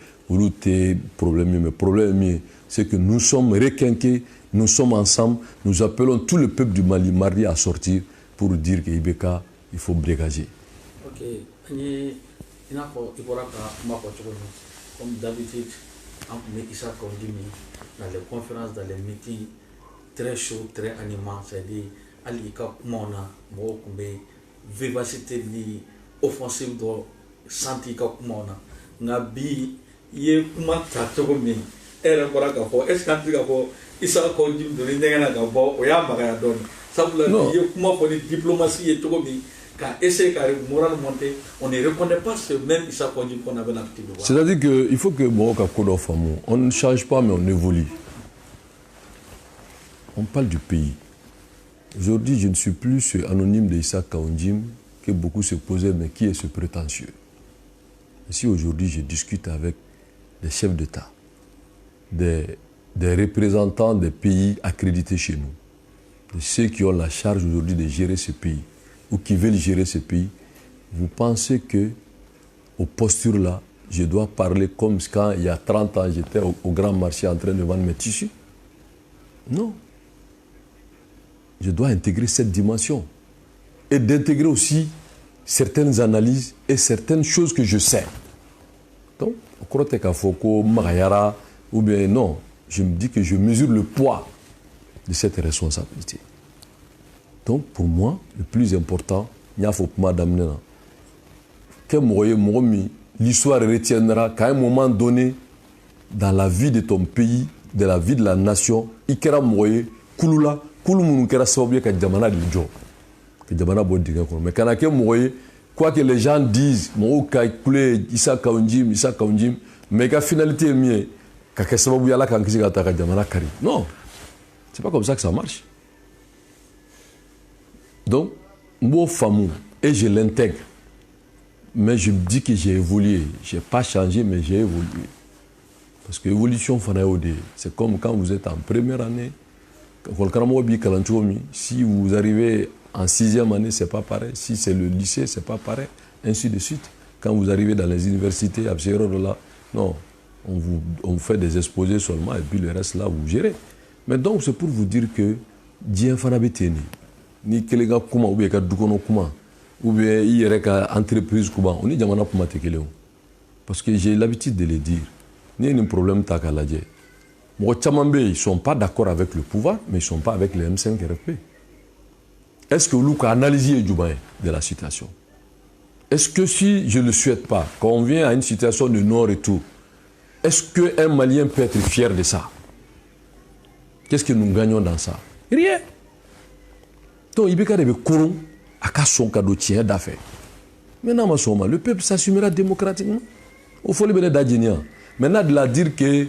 problème, mais problème, c'est que nous sommes requinqués, nous sommes ensemble, nous appelons tout le peuple du Mali mardi à sortir pour dire que IBK, il faut dégager. Ok. Comme d'habitude, on Issa Kondimi dans les conférences, dans les meetings, très chaud, très animant, c'est-à-dire Alika Mona, Mokumbe, vivacité ni offensive de santi Mona, Nabi, Ye Kuma Tatomi, Ere Borakafo, Escantigafo, Issa Kondimi de l'Indianagabo, Oyamaka Don, Sabula, Ye Kuma pour les diplomaties et Togomi. On ne reconnaît pas ce même Issa Kondimi qu'on avait l'habitude de voir. C'est-à-dire qu'il faut que on ne change pas, mais on évolue. On parle du pays. Aujourd'hui, je ne suis plus ce anonyme de Issa Kondimi que beaucoup se posaient, mais qui est ce prétentieux? Et si aujourd'hui je discute avec des chefs d'État, des représentants des pays accrédités chez nous, de ceux qui ont la charge aujourd'hui de gérer ce pays, ou qui veulent gérer ce pays, vous pensez que aux postures là, je dois parler comme quand il y a 30 ans, j'étais au grand marché en train de vendre mes tissus? Non. Je dois intégrer cette dimension. Et d'intégrer aussi certaines analyses et certaines choses que je sais. Donc, au Kroteka Foko, Magayara, ou bien non, je me dis que je mesure le poids de cette responsabilité. Donc, pour moi, le plus important, il faut que madame l'histoire retiendra qu'à un moment donné, dans la vie de ton pays, de la vie de la nation, il y a un kulula, kulumunu kera sababia ka jamana de jo. Que jamana bo diga ko. Mais quand quoi que les gens disent, mo ka kulé Issa Kondimi, mais la finalité est mieux. Ka sababia la kan kisi ka ta ka jamana kari. Non. C'est pas comme ça que ça marche. Donc, moi, famou, et je l'intègre. Mais je me dis que j'ai évolué. Je n'ai pas changé, mais j'ai évolué. Parce que l'évolution, c'est comme quand vous êtes en première année. Si vous arrivez en 6e année, ce n'est pas pareil. Si c'est le lycée, ce n'est pas pareil. Ainsi de suite. Quand vous arrivez dans les universités, non. on vous fait des exposés seulement et puis le reste là, vous gérez. Mais donc, c'est pour vous dire que Dieu fana beteni ni kelega kuma ou bien ka dukono kuma ou bien il y a entreprise kuma on est jamana kuma tekeleon. Parce que j'ai l'habitude de le dire. Ni un problème takaladje. Mo chamambe ils sont pas d'accord avec le pouvoir mais ils sont pas avec les M5 RFP. Est-ce que Luka a analysé de la situation? Est-ce que si je ne le souhaite pas, quand on vient à une situation de non-retour, est-ce qu'un Malien peut être fier de ça? Qu'est-ce que nous gagnons dans ça? Rien. Donc, il y a des courants à son cadeau tien d'affaires. Maintenant, le peuple s'assumera démocratiquement. Il faut le dire. Maintenant, de la dire que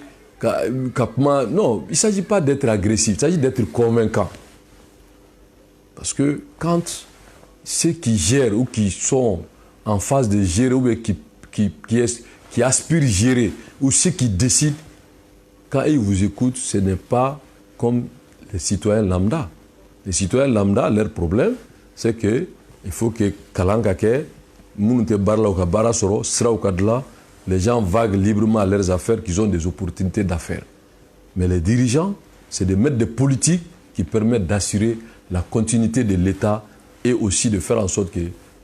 non, il ne s'agit pas d'être agressif, il s'agit d'être convaincant. Parce que quand ceux qui gèrent ou qui sont en phase de gérer ou qui aspirent à gérer ou ceux qui décident, quand ils vous écoutent, ce n'est pas comme les citoyens lambda. Les citoyens lambda, leur problème, c'est qu'il faut que Kalangake, Mounte Barla ou Kabara Soro, Sra ou Kadla, les gens vaguent librement à leurs affaires, qu'ils ont des opportunités d'affaires. Mais les dirigeants, c'est de mettre des politiques qui permettent d'assurer la continuité de l'État et aussi de faire en sorte que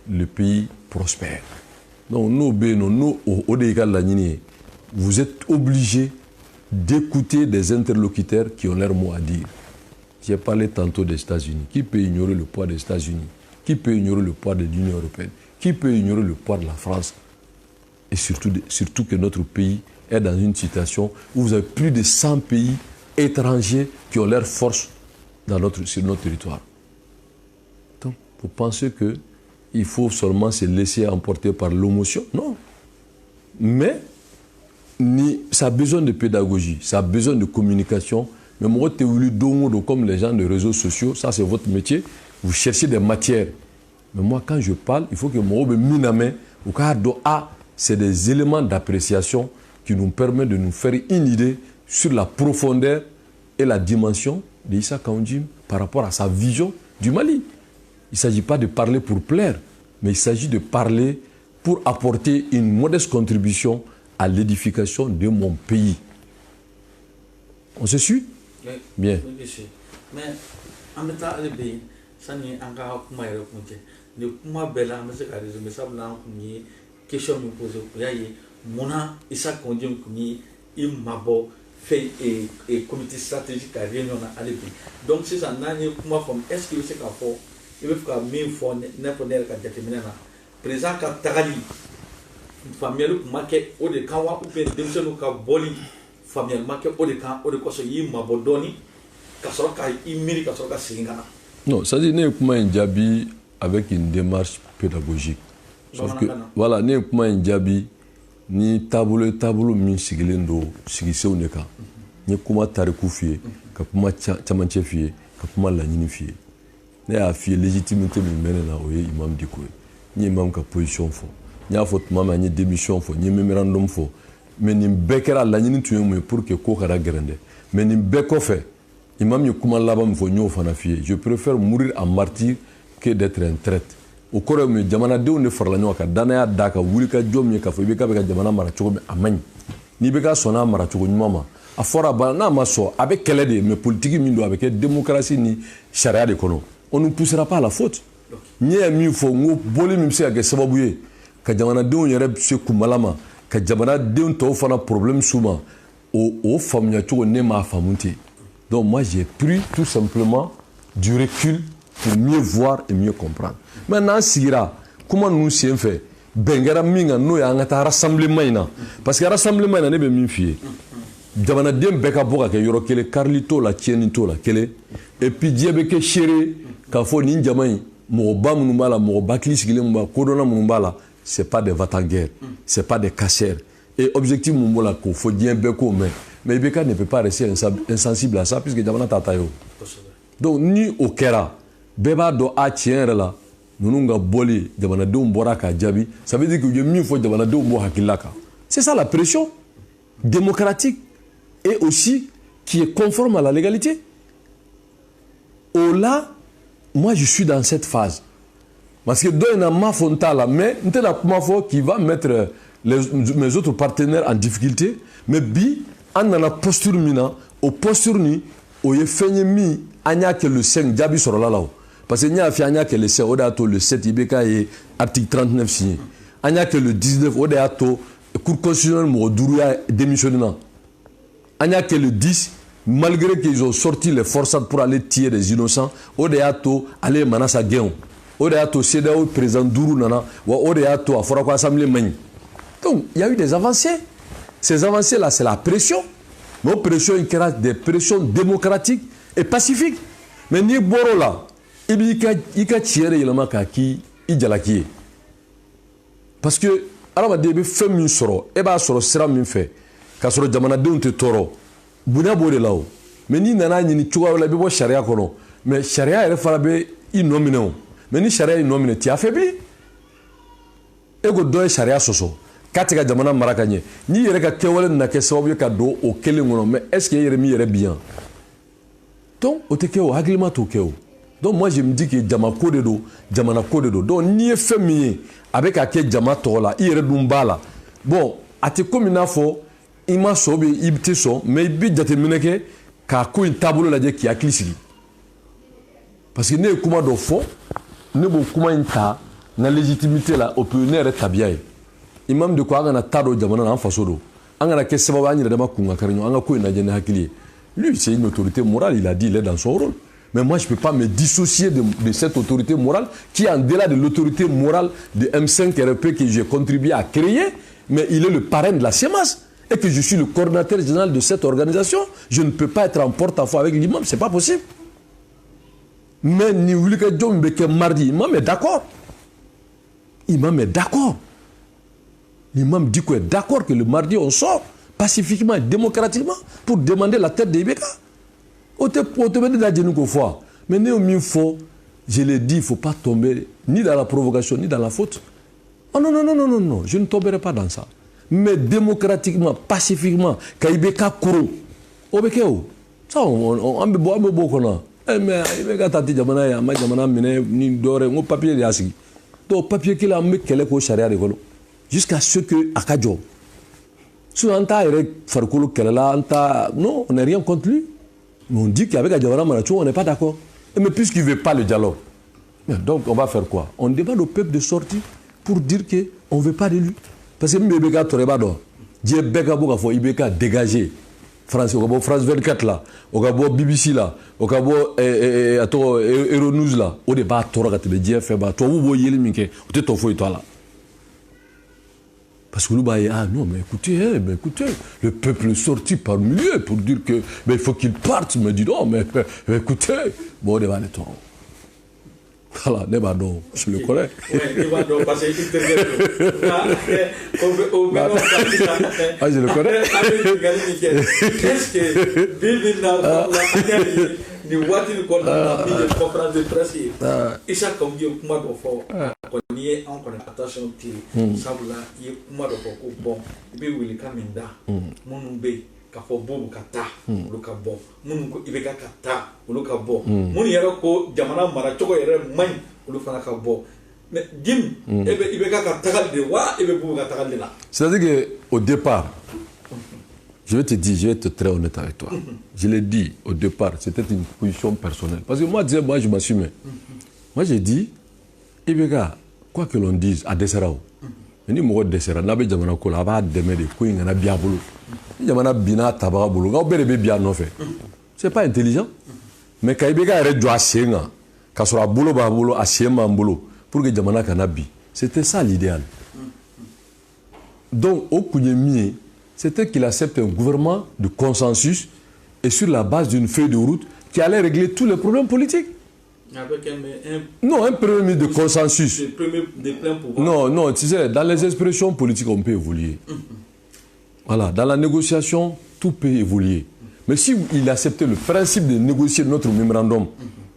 le pays prospère. Donc, nous, vous êtes obligés d'écouter des interlocuteurs qui ont leur mot à dire. J'ai parlé tantôt des États-Unis. Qui peut ignorer le poids des États-Unis? Qui peut ignorer le poids de l'Union européenne? Qui peut ignorer le poids de la France? Et surtout que notre pays est dans une situation où vous avez plus de 100 pays étrangers qui ont leur force sur notre territoire. Donc, vous pensez qu'il faut seulement se laisser emporter par l'émotion? Non. Mais ça a besoin de pédagogie, ça a besoin de communication. Mais moi, comme les gens des réseaux sociaux, ça c'est votre métier, vous cherchez des matières. Mais moi, quand je parle, il faut que moi, c'est des éléments d'appréciation qui nous permettent de nous faire une idée sur la profondeur et la dimension d'Issa Kaunjim par rapport à sa vision du Mali. Il ne s'agit pas de parler pour plaire, mais il s'agit de parler pour apporter une modeste contribution à l'édification de mon pays. On se suit? Oui. Bien. Mais en même temps, ça n'est encore pas ne kuma bela mais ka résumer ça blanc ni question me poser ko yayi mona Issa Kaunjim kuni imabo fait et comité stratégique à réunion à l'époque. Donc c'est ça nani kuma forme est-ce que c'est qu'à fort il veut faire mille fois n'importe quel cas déterminé là présent ka tagali famille kuma ke o de kawa ou bien demsenu ka boli famille ma ke o de kan o de ko so imabo doni ka so ka imiri ka so ka singa. Non, ça dit ne kuma njabi avec une démarche pédagogique. Sauf que, voilà, ne kuma njabi ni tableau min sigilen do sigisew ne kan. Ni kuma tariku fiye, ka kuma camancɛ fiye, ka kuma laɲini fiye. Ne y'a fiye légitimité min mɛnɛ na o ye imam Diko ye. Ni imam ka position fɔ. N y'a fɔ tuma min an ye démission fɔ, n ye mémorandum fɔ. Mais nin bɛɛ kɛra laɲini tun ye mun ye pour que ko kana gɛrɛn dɛ. Mais nin bɛɛ kɔfɛ, imam ye kuma laban min fɔ n y'o fana fiye. Je préfère mourir en martyr que d'être un traître. O kɔrɔ ye mun ye jamanadenw de farala ɲɔgɔn kan ka danaya d'a kan wuli ka jɔ min ye k'a fɔ i bɛ k'a bɛ ka jamana mara cogo min a man ɲi. N'i bɛ ka sɔn n'a mara cogo ɲuman ma a fɔra ba n'a ma sɔn a bɛ kɛlɛ de mais politique min don a bɛ kɛ démocratie ni sariya de kɔnɔ. On ne poussera pas à la faute. N ye min fɔ n ko bɔli min bɛ se ka kɛ sababu ye ka jamanadenw yɛrɛ se kunbala ma ka jamanadenw tɔw fana problème s'u ma o faamuya cogo ne m'a faamu ten. Donc moi j'ai pris tout simplement du recul pour mieux voir et mieux comprendre. Maintenant sigira comment nous sen fait bengara minga no ya ngata rassemblement ina parce que rassemblement ina ne be min fiye jamanaden bɛɛ ka bɔ ka kɛ yɔrɔ kelen karili t'o la tiɲɛni t'o la kelen et puis diɲɛ bɛ kɛ seere k'a fɔ nin jama in mɔgɔba minnu b'a la mɔgɔ bakili sigilen minnu b'a kodɔnna minnu b'a la c'est pas des va-t-en-guerre c'est pas des casseurs et objectif mun b'o la k'o fɔ diɲɛ bɛɛ k'o mɛn mais IBK ne peut pas rester insensible à ça puisque jamana t'a ta ye o donc ni o kɛra bɛɛ b'a dɔn a tiɲɛ yɛrɛ la ninnu ka bɔli jamanadenw bɔra k'a jaabi ça veut dire que u ye min fɔ jamanadenw b'o hakilila kan c'est ça la pression démocratique et aussi qui est conforme à la légalité. Oh là, moi je suis dans cette phase. Parce que dans ma fonta là, mais n'était la kuma fo qui va mettre mes autres partenaires en difficulté, mais bi, on a posture mina, au posture ni, au yefenye mi, anya que le 5 diabi sur la lao. Parce que n'y a fait anya que le 5, odato le 7 ibeka et article 39 signé. Anya que le 19, odato, cour constitutionnelle Mourouya démissionné. Anya que le 10, malgré qu'ils ont sorti les forçats pour aller tirer des innocents, odato, aller manasa guéon. Odato, CEDEAO, président Dourou Nana, ou odato, à Forako Assemblée Mani. Donc, il y a eu des avancées. Ces avancées-là, c'est la pression. Mais pression, il y a des pressions démocratiques et pacifiques. Mais ni boro là, il y a tiré le makaki, il y a qui. Parce que, alors, il y a fait min soro, et bah soro sera min fait. Quand soro jamana de un te toro, buna bore là. Mais ni nana ni tuwa la bibo sharia kono. Mais sharia elle farabe il nomine. Mais ni sharia il nomine, tu as faibli. Ego doye sharia soso. Katika jamana marakanye ni yere ka kewale na ke sababu ka do o kele ngono mais est-ce que yere mi yere bien donc o te keo haglima to keo donc moi je me dis que jama ko de do jamana ko de do donc ni fait mi avec ake jama to la yere dum bala bon ate comme na fo ima so be ibte so mais bi jate mineke ka ko in tabolo la je ki aklisili parce que ne kuma do fo ne bo kuma inta na légitimité la opinion tabiaye imam de quoi on a tado jamana en façon do angana ke sababu anyira dama kunga karinyo anga ko ina jene hakili lui c'est une autorité morale il a dit il est dans son rôle mais moi je peux pas me dissocier de cette autorité morale qui est en delà de l'autorité morale de M5 RP que j'ai contribué à créer mais il est le parrain de la CEMAS et que je suis le coordinateur général de cette organisation je ne peux pas être en porte-à-faux avec l'imam c'est pas possible mais ni wulika jombe ke mardi imam est d'accord l'imam dit qu'on est d'accord que le mardi on sort pacifiquement et démocratiquement pour demander la tête d'Ibeka. On te met dans la genou fois. Mais je l'ai dit, il ne faut pas tomber ni dans la provocation ni dans la faute. Oh non, je ne tomberai pas dans ça. Mais démocratiquement, pacifiquement, quand Ibeka court, ça on mais Ibeka tati jamana ma jamana mine ni dore ngo papier de asigi. Donc papier qu'il a mis quel est charia de golo. Jusqu'à ce que Akadjo. Si Anta est Farkolo Kelela, Anta. Non, on n'est rien contre lui. Mais on dit qu'avec Adjawara Maracho, on n'est pas d'accord. Mais puisqu'il ne veut pas le dialogue. Donc on va faire quoi? On demande au peuple de sortir pour dire qu'on ne veut pas de lui. Parce que Mbeka Torebado, Dieu Beka Bokafo, Ibeka dégagé. France 24 là, au Gabo BBC là, au Gabo Euronews là, au débat Torah de Dieu fait toi vous voyez les minke, au te tofo et toi là. Parce que nous non mais écoutez, le peuple est sorti par milieu pour dire que il faut qu'il parte, me dit non mais écoutez, bon débat les temps. Voilà, Nebado, je le connais. Oui, Nebado, parce qu'il ah, je le connais. Qu'est-ce que Bill n'a ni voiture qu'on a mis de conférence de presse et ça comme dit au commande au fond qu'on y est en attention tirée ça là il est commande au fond bon il veut le caminda mon bé kafo bobu kata uluka bo mun ko ibeka kata uluka bo mun yero ko jamana mara choko yere man ulufana ka bo mais dim ibeka kata de wa ibe bobu kata de là c'est-à-dire que au départ je vais te dire, je vais être très honnête avec toi. Je l'ai dit au départ, c'était une position personnelle. Parce que moi, je m'assume. Moi, j'ai dit, Ibeka, quoi que l'on dise, à Desserao, ni mo Desserao, n'abe jamana ko la ba deme de ko ngana biabulu. Jamana bina tababulu, ga bere be bia no fait. C'est pas intelligent. Mais quand Ibeka re do asenga, ka sura bulo ba bulo asema mbulo pour que jamana kana bi. C'était ça l'idéal. Donc au kunyemi c'était qu'il accepte un gouvernement de consensus et sur la base d'une feuille de route qui allait régler tous les problèmes politiques. Avec un premier ministre de consensus. De plein pouvoir. Non, tu sais, dans les expressions politiques, on peut évoluer. Voilà, dans la négociation, tout peut évoluer. Mais si il acceptait le principe de négocier notre mémorandum,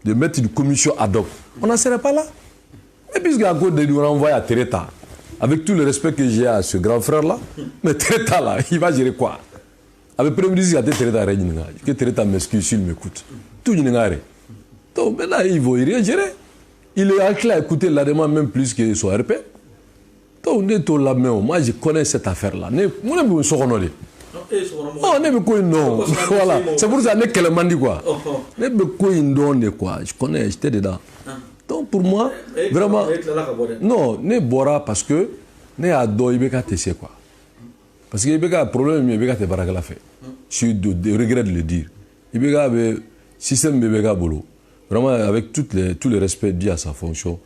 de mettre une commission ad hoc, on n'en serait pas là. Mais puisqu'à cause de nous renvoyer à Tereta, avec tout le respect que j'ai à ce grand frère-là, mais Tereta là, il va gérer quoi? Avec le premier ministre, il y a Tereta Régnina, que Tereta m'excuse s'il m'écoute. Tout le monde. Donc maintenant, il va rien gérer. Il est enclin à écouter la demande même plus que son RP. Donc, moi, je connais cette affaire-là. Moi, je suis non. Voilà. C'est pour ça que je mandi quoi. Je connais, j'étais dedans. Donc, pour moi, vraiment. Non, ne bora parce que ne a do ibeka tessé quoi. Parce que ibeka problème ibeka te baraka la fait. Je suis de regret de le dire. Ibeka avait système ibeka bolo. Vraiment avec tout le respect dû à sa fonction.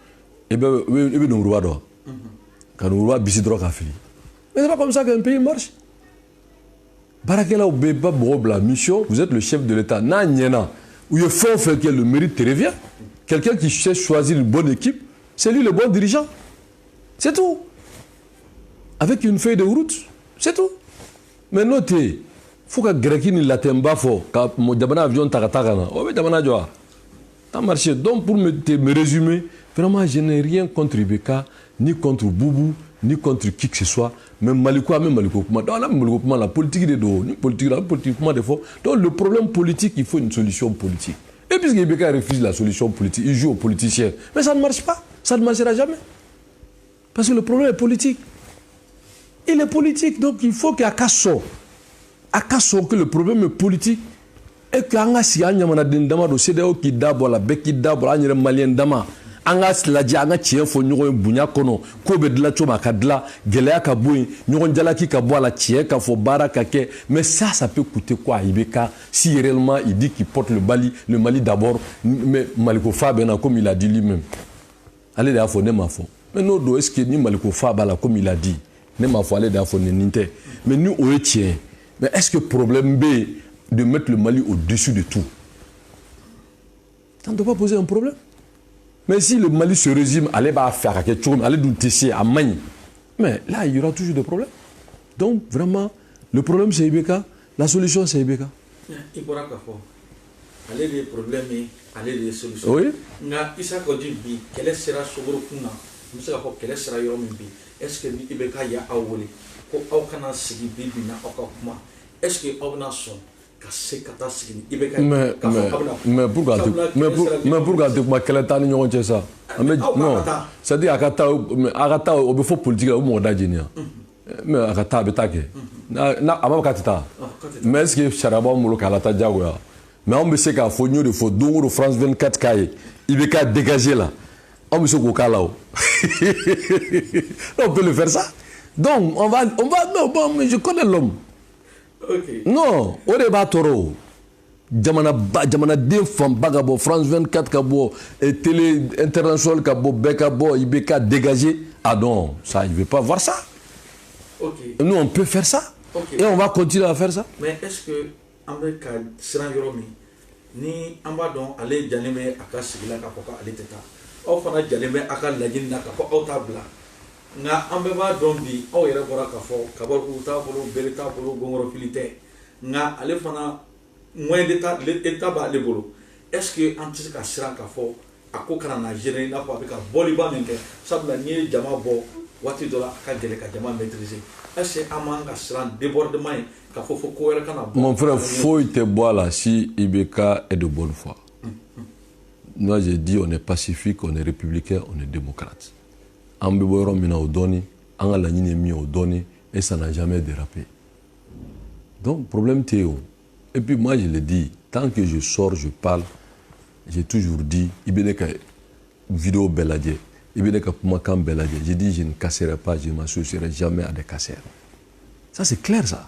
Ibeka nous roi d'or. Quand nous roi bisidro kafili. Mais c'est pas comme ça qu'un pays marche. Barakela Obeba la mission, vous êtes le chef de l'État. Nanyena, où il faut faire que le mérite te revient. Quelqu'un qui sait choisir une bonne équipe, c'est lui le bon dirigeant. C'est tout. Avec une feuille de route, c'est tout. Mais notez, il faut que Grekini l'atemba fort, quand mon avion taratagana, oh mais dabana joa, ça marché. Donc pour me résumer, vraiment je n'ai rien contre Ibeka, ni contre Boubou, ni contre qui que ce soit, même Maliko, dans la politique des dos, la politique des fois. Donc le problème politique, il faut une solution politique. Et puisque Ibeka refuse la solution politique, il joue aux politiciens. Mais ça ne marche pas, ça ne marchera jamais. Parce que le problème est politique. Il est politique, donc il faut qu'à Kasso, que le problème est politique. Et qu'à si Anyamana Dindama, le CDO qui d'abord la Beki d'abord, Anyam Malien Dama. Angas la dia anga tien fo nyoro bunya kono ko be de la choma kadla gelea ka boy nyoro njala ki ka boa la tien ka fo bara ka ke mais ça peut coûter quoi Ibeka si réellement il dit qu'il porte le Mali d'abord mais Maliko Fabena comme il a dit lui-même allez là fo ne ma fo mais non do est-ce que ni Maliko Fabala comme il a dit ne ma fo aller là fo ne ninte mais nous on tient mais est-ce que problème B de mettre le Mali au-dessus de tout ça ne doit pas poser un problème. Mais si le Mali se résume, allez faire quelque chose, allez nous tesser à Magne. Mais là, il y aura toujours des problèmes. Donc, vraiment, le problème c'est Ibeka, la solution c'est Ibeka. Il pourra faire. Allez des problèmes, allez des solutions. Oui. Nga Issa Kodjibi, quelle sera Sogoro Kuna, quelle sera Yorombi, est-ce que Ibeka ya awole, ko awkana sigi bibi na okakuma, est-ce que Obnason, mais pourquoi tu m'as quel temps nous on ça non c'est-à-dire Akata au faut politique au monde d'Adjenia mais Akata betake na abakatita mais est-ce que Charaba molo kalata diagoya mais on me sait qu'à Fogno de Fodongo de France 24 cahier il veut qu'à dégager là on me sait qu'au calao on peut le faire ça donc on va non bon mais je connais l'homme. Okay. Non, au débat toro. Jamana Defam Bagabo, France 24 Kabo, et Télé International Kabo, Bekabo, Ibeka dégagé. Ah non, ça, il ne veut pas voir ça. Okay. Nous, on peut faire ça. Okay. Et on va continuer à faire ça. Mais est-ce que, Amérique, Siran Yoromi, ni Ambadon, allez, Janeme, Aka Sigila Kapoka, allez, Teta. Au fond, Janeme, Aka Lagina, Kapo, Autabla. Nga ambeba dombi aw yɛrɛ bɔra ka fɔ kabaru t'a bolo bere t'a bolo gɔngɔrɔ fili tɛ nga ale fana moyen d'état b'ale bolo est-ce que an tɛ se ka siran ka fɔ a ko kana na gérer n'a fɔ a bɛ ka bɔliba min kɛ sabula n'i ye jama bɔ waati dɔ la a ka gɛlɛ ka jama maîtriser est-ce que an m'an ka siran débordement ye ka fɔ ko wɛrɛ kana bɔ. Mon frère foyi tɛ bɔ a la si Ibeka est de bonne foi. Moi j'ai dit on est pacifique, on est républicain, on est démocrate. Ambeboyron mina odoni, anga la nini mi odoni, et ça n'a jamais dérapé. Donc, problème Théo. Et puis moi, je le dis, tant que je sors, je parle, j'ai toujours dit, Ibeka vidéo beladie, Ibeka Pumakan beladie. J'ai dit, je ne casserai pas, je ne m'associerai jamais à des casseurs. Ça, c'est clair, ça.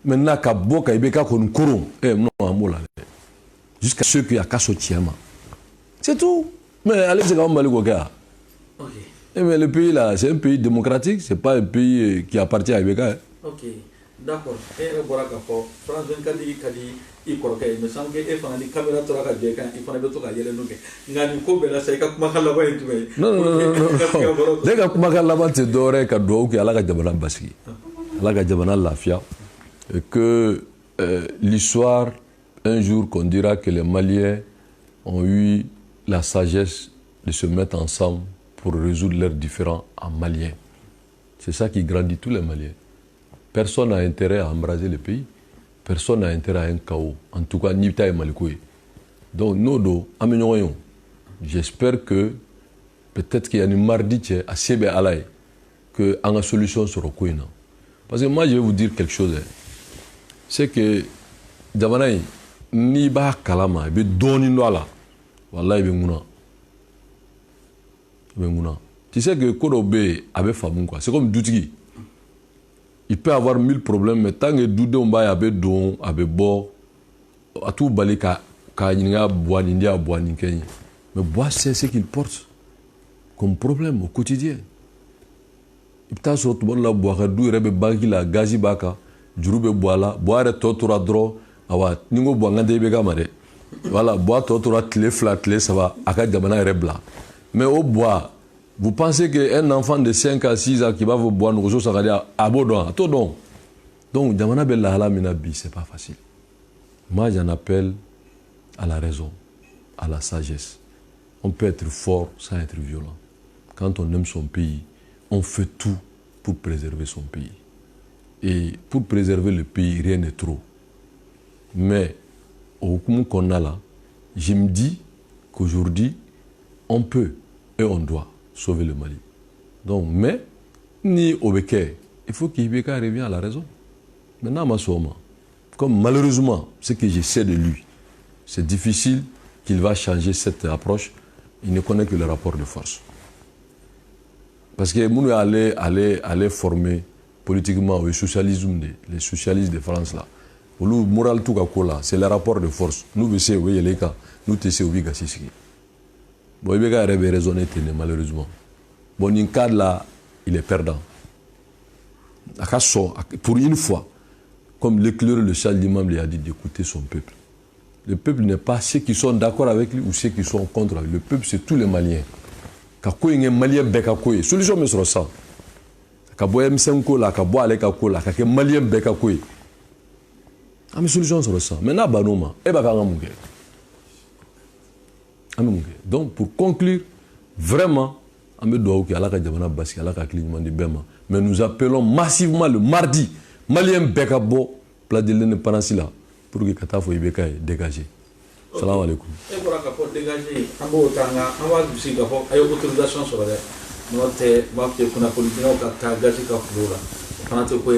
Maintenant, Kaboka, Ibeka Konkoro, non, amour là. Jusqu'à ceux qui ont cassé Tiama. C'est tout. Mais allez, c'est comme Malikoga. Ok. Mais le pays là, c'est un pays démocratique, c'est pas un pays qui appartient à Ibeka. Ok, d'accord. Et le Boraka, France 24 Kadi, il croquait, il me semble qu'il faut une caméra de la Béka, il faut une autre Yellow. Nani Kobela, c'est comme Makalaba et tout. Non. Dès que Makalaba se dorait qu'à Douaou, à la Jabana Baski, à la Jabana Lafia, et que l'histoire, un jour, qu'on dira que les Maliens ont eu la sagesse de se mettre ensemble pour résoudre leurs différends en malien. C'est ça qui grandit tous les Maliens. Personne n'a intérêt à embraser le pays. Personne n'a intérêt à un chaos. En tout cas, Nipta et Malikoui. Donc, nous, j'espère que peut-être qu'il y a une mardi à Sébé Alaï, que en solution sur le coin. Parce que moi, je vais vous dire quelque chose. C'est que Jamanaï, ni ba kalama, il be doni noala. Wallahi be nguna. Tu sais que Kodobe avait famille quoi. C'est comme Doutigi. Il peut avoir 1000 problèmes, mais tant que Doudé Mbaye avait don, avait bo, à tout balé ka nyinga bois n'india bois n'inkenyi. Mais bois c'est ce qu'il porte comme problème au quotidien. Il t'a sorti bon la bois redou rebe banki la gazi baka, jurube bois la, bois re totura dro, awa ningo bois ngande bega mare. Voilà, bois totura tle flat tle ça va, aka jamana rebla. Mais au bois, vous pensez qu'un enfant de 5 à 6 ans qui va vous boire, nous ça va dire abodon, à tout don. Donc, jamana bella hala minabi, c'est pas facile. Moi, j'en appelle à la raison, à la sagesse. On peut être fort sans être violent. Quand on aime son pays, on fait tout pour préserver son pays. Et pour préserver le pays, rien n'est trop. Mais, au coup qu'on a là, je me dis qu'aujourd'hui, on peut et on doit sauver le Mali. Donc, mais, ni Obeke, il faut qu'Ibeka revienne à la raison. Maintenant, Massouma, comme malheureusement, ce que je sais de lui, c'est difficile qu'il va changer cette approche. Il ne connaît que le rapport de force. Parce que nous allons former politiquement le socialisme, les socialistes de France là. Le moral tout là, c'est le rapport de force. Nous essayons, oui, les cas, nous essayons, oui, gassi. Bon, il y a raisonné malheureusement. Bon, in cadre là, il est perdant. Pour une fois, comme l'éclaireur le Charles d'Imam lui a dit d'écouter son peuple. Le peuple n'est pas ceux qui sont d'accord avec lui ou ceux qui sont contre lui. Le peuple, c'est tous les Maliens. Kako est Malien bekakoye. Solution me sera ça. Kabo M5 là, kabo ale kako là, kake Malien bekakoye. Ah mais solution sera ça. Maintenant banoma, e ba kanga munge. Donc pour conclure, vraiment, mais nous appelons massivement le mardi Malien Bekabo, plat de l'indépendance là, pour que Katafo Ibeka est dégagé. Salam alaikum. Et pour que dégagé, on va aussi avoir une autorisation sur la note, ma fille qu'on a politique, on a gagé la flora. On a tout quoi,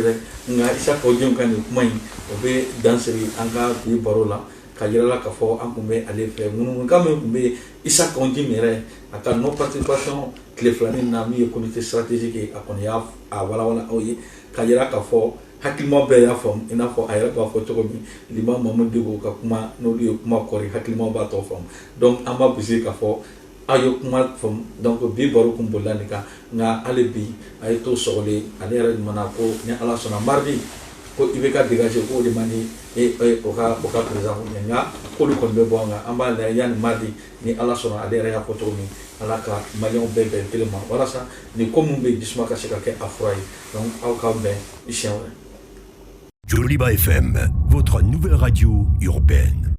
on a chaque audion quand nous moyen, on veut danser, on a des paroles. Kajira ka fo an kun bɛ ale fɛ minnu kan min kun bɛ isa kɔnji yɛrɛ a ka non participation tile filanin na min ye comité stratégique ye a kɔni y'a walawala aw ye k'a jira k'a fɔ hakilima bɛɛ y'a faamu i n'a fɔ a yɛrɛ b'a fɔ cogo min Liman Mamadu Diko ka kuma n'olu ye kuma kɔri hakilima b'a tɔ faamu donc an b'a bisigi k'a fɔ aw ye kuma faamu donc bi baro kun bolila nin kan nka hali bi a ye to sɔgɔlen ale yɛrɛ ɲumanna ko ni Ala sɔnna mardi ko i bɛ ka dégager ko de man di o ka président nka k'olu kɔni bɛ bɔ an kan an b'a lajɛ yanni mardi ni Ala sɔnna ale yɛrɛ y'a fɔ cogo min Ala ka maliyɛnw bɛɛ bɛn kelen ma walasa ni ko min bɛ jisuma ka se ka kɛ a fura ye donc aw ka bɛn i siɲɛ wɛrɛ. Joliba FM, votre nouvelle radio urbaine.